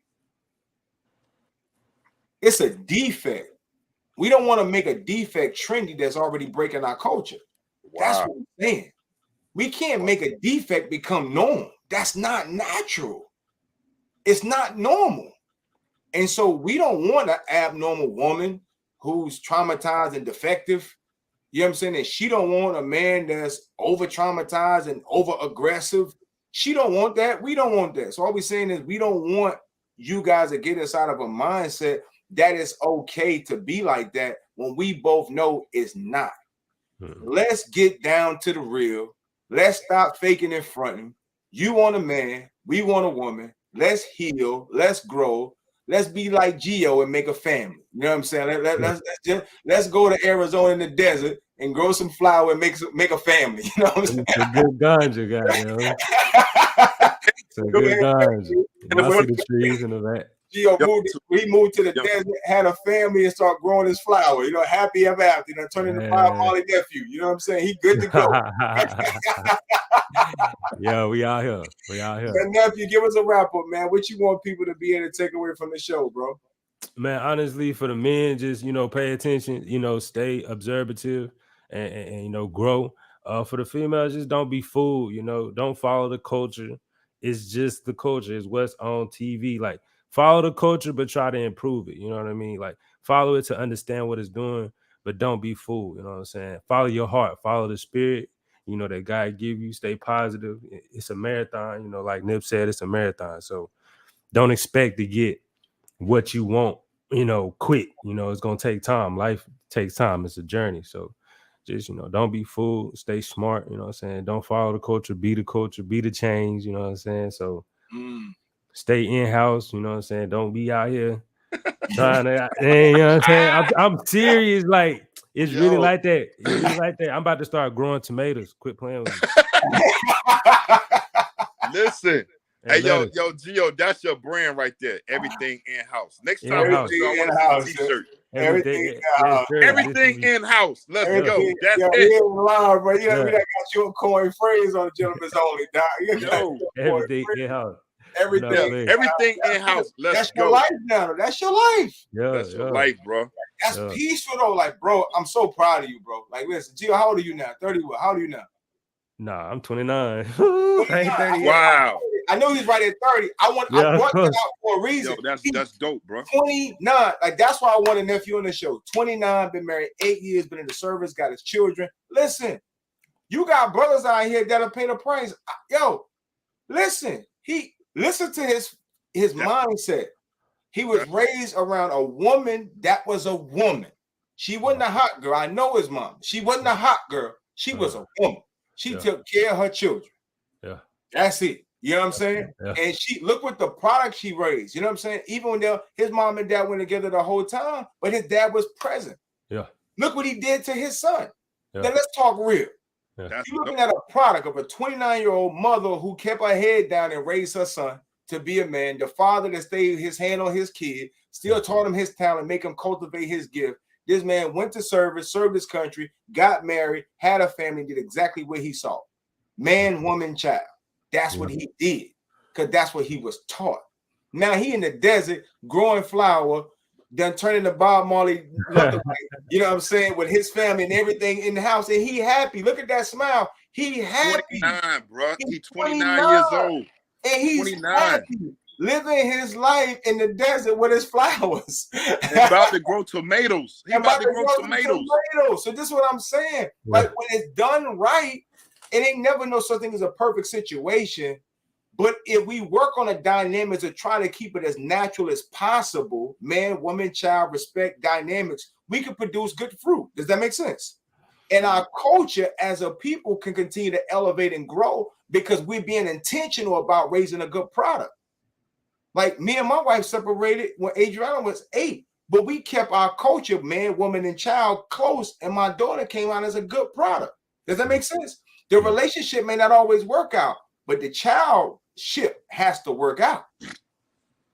It's a defect. We don't want to make a defect trendy that's already breaking our culture. Wow. That's what we're saying. We can't make a defect become norm. That's not natural. It's not normal. And so we don't want an abnormal woman who's traumatized and defective. You know what I'm saying? And she don't want a man that's over traumatized and over aggressive. She don't want that. We don't want that. So all we're saying is we don't want you guys to get inside of a mindset that it's okay to be like that when we both know it's not. Let's get down to the real. Let's stop faking and fronting. You want a man, we want a woman. Let's heal. Let's grow. Let's be like Gio and make a family. You know what I'm saying? Let's go to Arizona in the desert and grow some flower and make a family. You know what I'm saying? It's a good ganja, goddamn. It's a good ganja. I see the trees in the back. Gio moved to the desert, had a family, and start growing his flower. You know, happy ever after. You know, turning into my Molly nephew. You know what I'm saying? He good to go. Yeah, we out here. We out here. Man, nephew, give us a wrap up, man. What you want people to be able to take away from the show, bro? Man, honestly, for the men, just, you know, pay attention, you know, stay observative and you know, grow. For the females, just don't be fooled, you know, don't follow the culture. It's just the culture. It's what's on TV. Like, follow the culture, but try to improve it. You know what I mean? Like, follow it to understand what it's doing, but don't be fooled. You know what I'm saying? Follow your heart, follow the spirit, you know, that God give you. Stay positive. It's a marathon, you know, like Nip said, it's a marathon. So don't expect to get what you want, quick. It's gonna take time. Life takes time. It's a journey. So just, don't be fooled, stay smart, you know what I'm saying? Don't follow the culture, be the change, you know what I'm saying? So stay in-house, you know what I'm saying? Don't be out here trying to, you know what I'm saying? I'm serious, like it's really like that. It's really like that. I'm about to start growing tomatoes. Quit playing with me. Listen. Hey, yo, Gio, that's your brand right there. Everything in-house. Next time I want to see a t-shirt. Everything in-house. Let's go. That's it. Live, bro. We got your coin phrase on the Gentlemen's Only. Yo, everything in-house. Everything in-house. Let's go. Your life now. That's your life. That's your life, bro. That's peaceful though. Like, bro, I'm so proud of you, bro. Like, listen, Gio, how old are you now? 30 what? How old are you now? Nah, I'm 29. I ain't 30 yet. Wow. I know he's right at 30. I brought that out for a reason. Yo, that's dope, bro. 29. Like, that's why I want a nephew on the show. 29, been married 8 years, been in the service, got his children. Listen, you got brothers out here that'll pay the price. Yo, listen. Listen to his mindset. He was raised around a woman that was a woman. She wasn't a hot girl. I know his mom. She wasn't a hot girl. She was a woman. She took care of her children. Yeah. That's it. You know what I'm saying? Yeah. And she look what the product she raised. You know what I'm saying? Even when his mom and dad went together the whole time, but his dad was present. Yeah. Look what he did to his son. Yeah. Then let's talk real. Yeah. You're looking at a product of a 29-year-old mother who kept her head down and raised her son to be a man. The father that stayed his hand on his kid, still taught him his talent, make him cultivate his gift. This man went to service, served his country, got married, had a family, did exactly what he saw. Man, woman, child. That's what he did, because that's what he was taught. Now he in the desert growing flower, done turning the Bob Marley, you know what I'm saying, with his family and everything in the house, and he happy. Look at that smile. He happy. 29, bro. He's 29 years old. And he's 29. Happy, living his life in the desert with his flowers. About to grow tomatoes. He's about to grow tomatoes. So this is what I'm saying. Like, when it's done right, it ain't never no such thing as a perfect situation. But if we work on the dynamics of trying to keep it as natural as possible, man, woman, child, respect, dynamics, we can produce good fruit. Does that make sense? And our culture as a people can continue to elevate and grow because we're being intentional about raising a good product. Like, me and my wife separated when Adriana was 8, but we kept our culture, man, woman, and child close, and my daughter came out as a good product. Does that make sense? The relationship may not always work out, but the childship has to work out.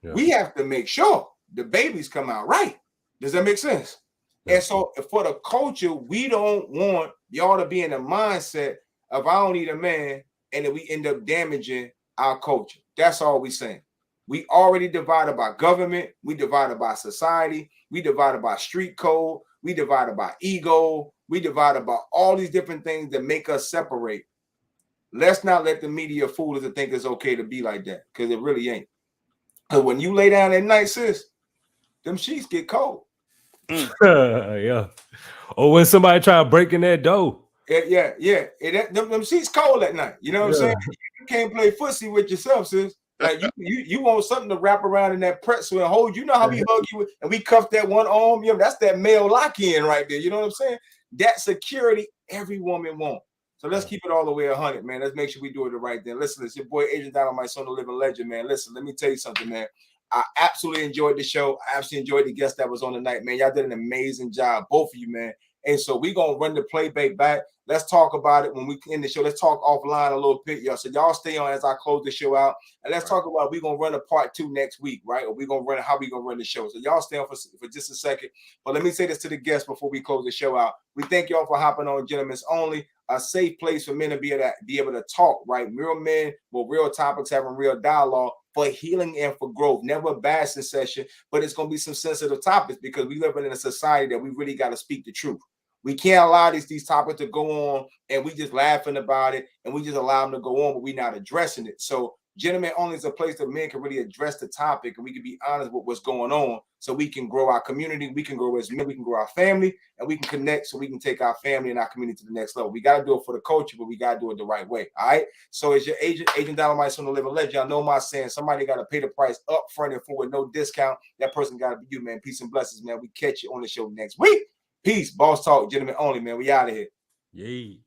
Yeah. We have to make sure the babies come out right. Does that make sense? Yeah. And so for the culture, we don't want y'all to be in the mindset of I don't need a man, and then we end up damaging our culture. That's all we're saying. We already divided by government. We divided by society. We divided by street code. We divided by ego. We divided by all these different things that make us separate. Let's not let the media fool us to think it's okay to be like that, because it really ain't. Because when you lay down at night, sis, them sheets get cold. Yeah. Or when somebody try to break in that door. Yeah. Them sheets cold at night. You know what I'm saying? You can't play footsie with yourself, sis. Like, you want something to wrap around in that pretzel and hold. You know how we hug you and we cuff that one arm? You know, that's that male lock-in right there. You know what I'm saying? That security every woman wants. So let's keep it all the way 100, man. Let's make sure we do it the right thing. Listen, it's your boy Agent Dynamite, son of living legend, man. Listen, let me tell you something, man. I absolutely enjoyed the show. I absolutely enjoyed the guest that was on tonight, man. Y'all did an amazing job, both of you, man. And so we're going to run the playback back. Let's talk about it when we end the show. Let's talk offline a little bit, y'all. So y'all stay on as I close the show out. And let's talk about, we're going to run a part 2 next week, right? Or we're going to run how we going to run the show. So y'all stay on for just a second. But let me say this to the guests before we close the show out. We thank y'all for hopping on Gentlemen's Only, a safe place for men to be able to talk, right? Real men with real topics, having real dialogue for healing and for growth. Never a bashing session, but it's going to be some sensitive topics because we live in a society that we really got to speak the truth. We can't allow these topics to go on and we just laughing about it and we just allow them to go on, but we're not addressing it. So Gentlemen Only is a place that men can really address the topic and we can be honest with what's going on so we can grow our community, we can grow as men, we can grow our family, and we can connect so we can take our family and our community to the next level. We got to do it for the culture, but we got to do it the right way. All right. So as your Agent Dynamite on the Living Legend, y'all know my saying, somebody got to pay the price up front and forward, no discount. That person got to be you, man. Peace and blessings, man. We catch you on the show next week. Peace. Boss Talk, Gentlemen Only, man. We out of here. Yay.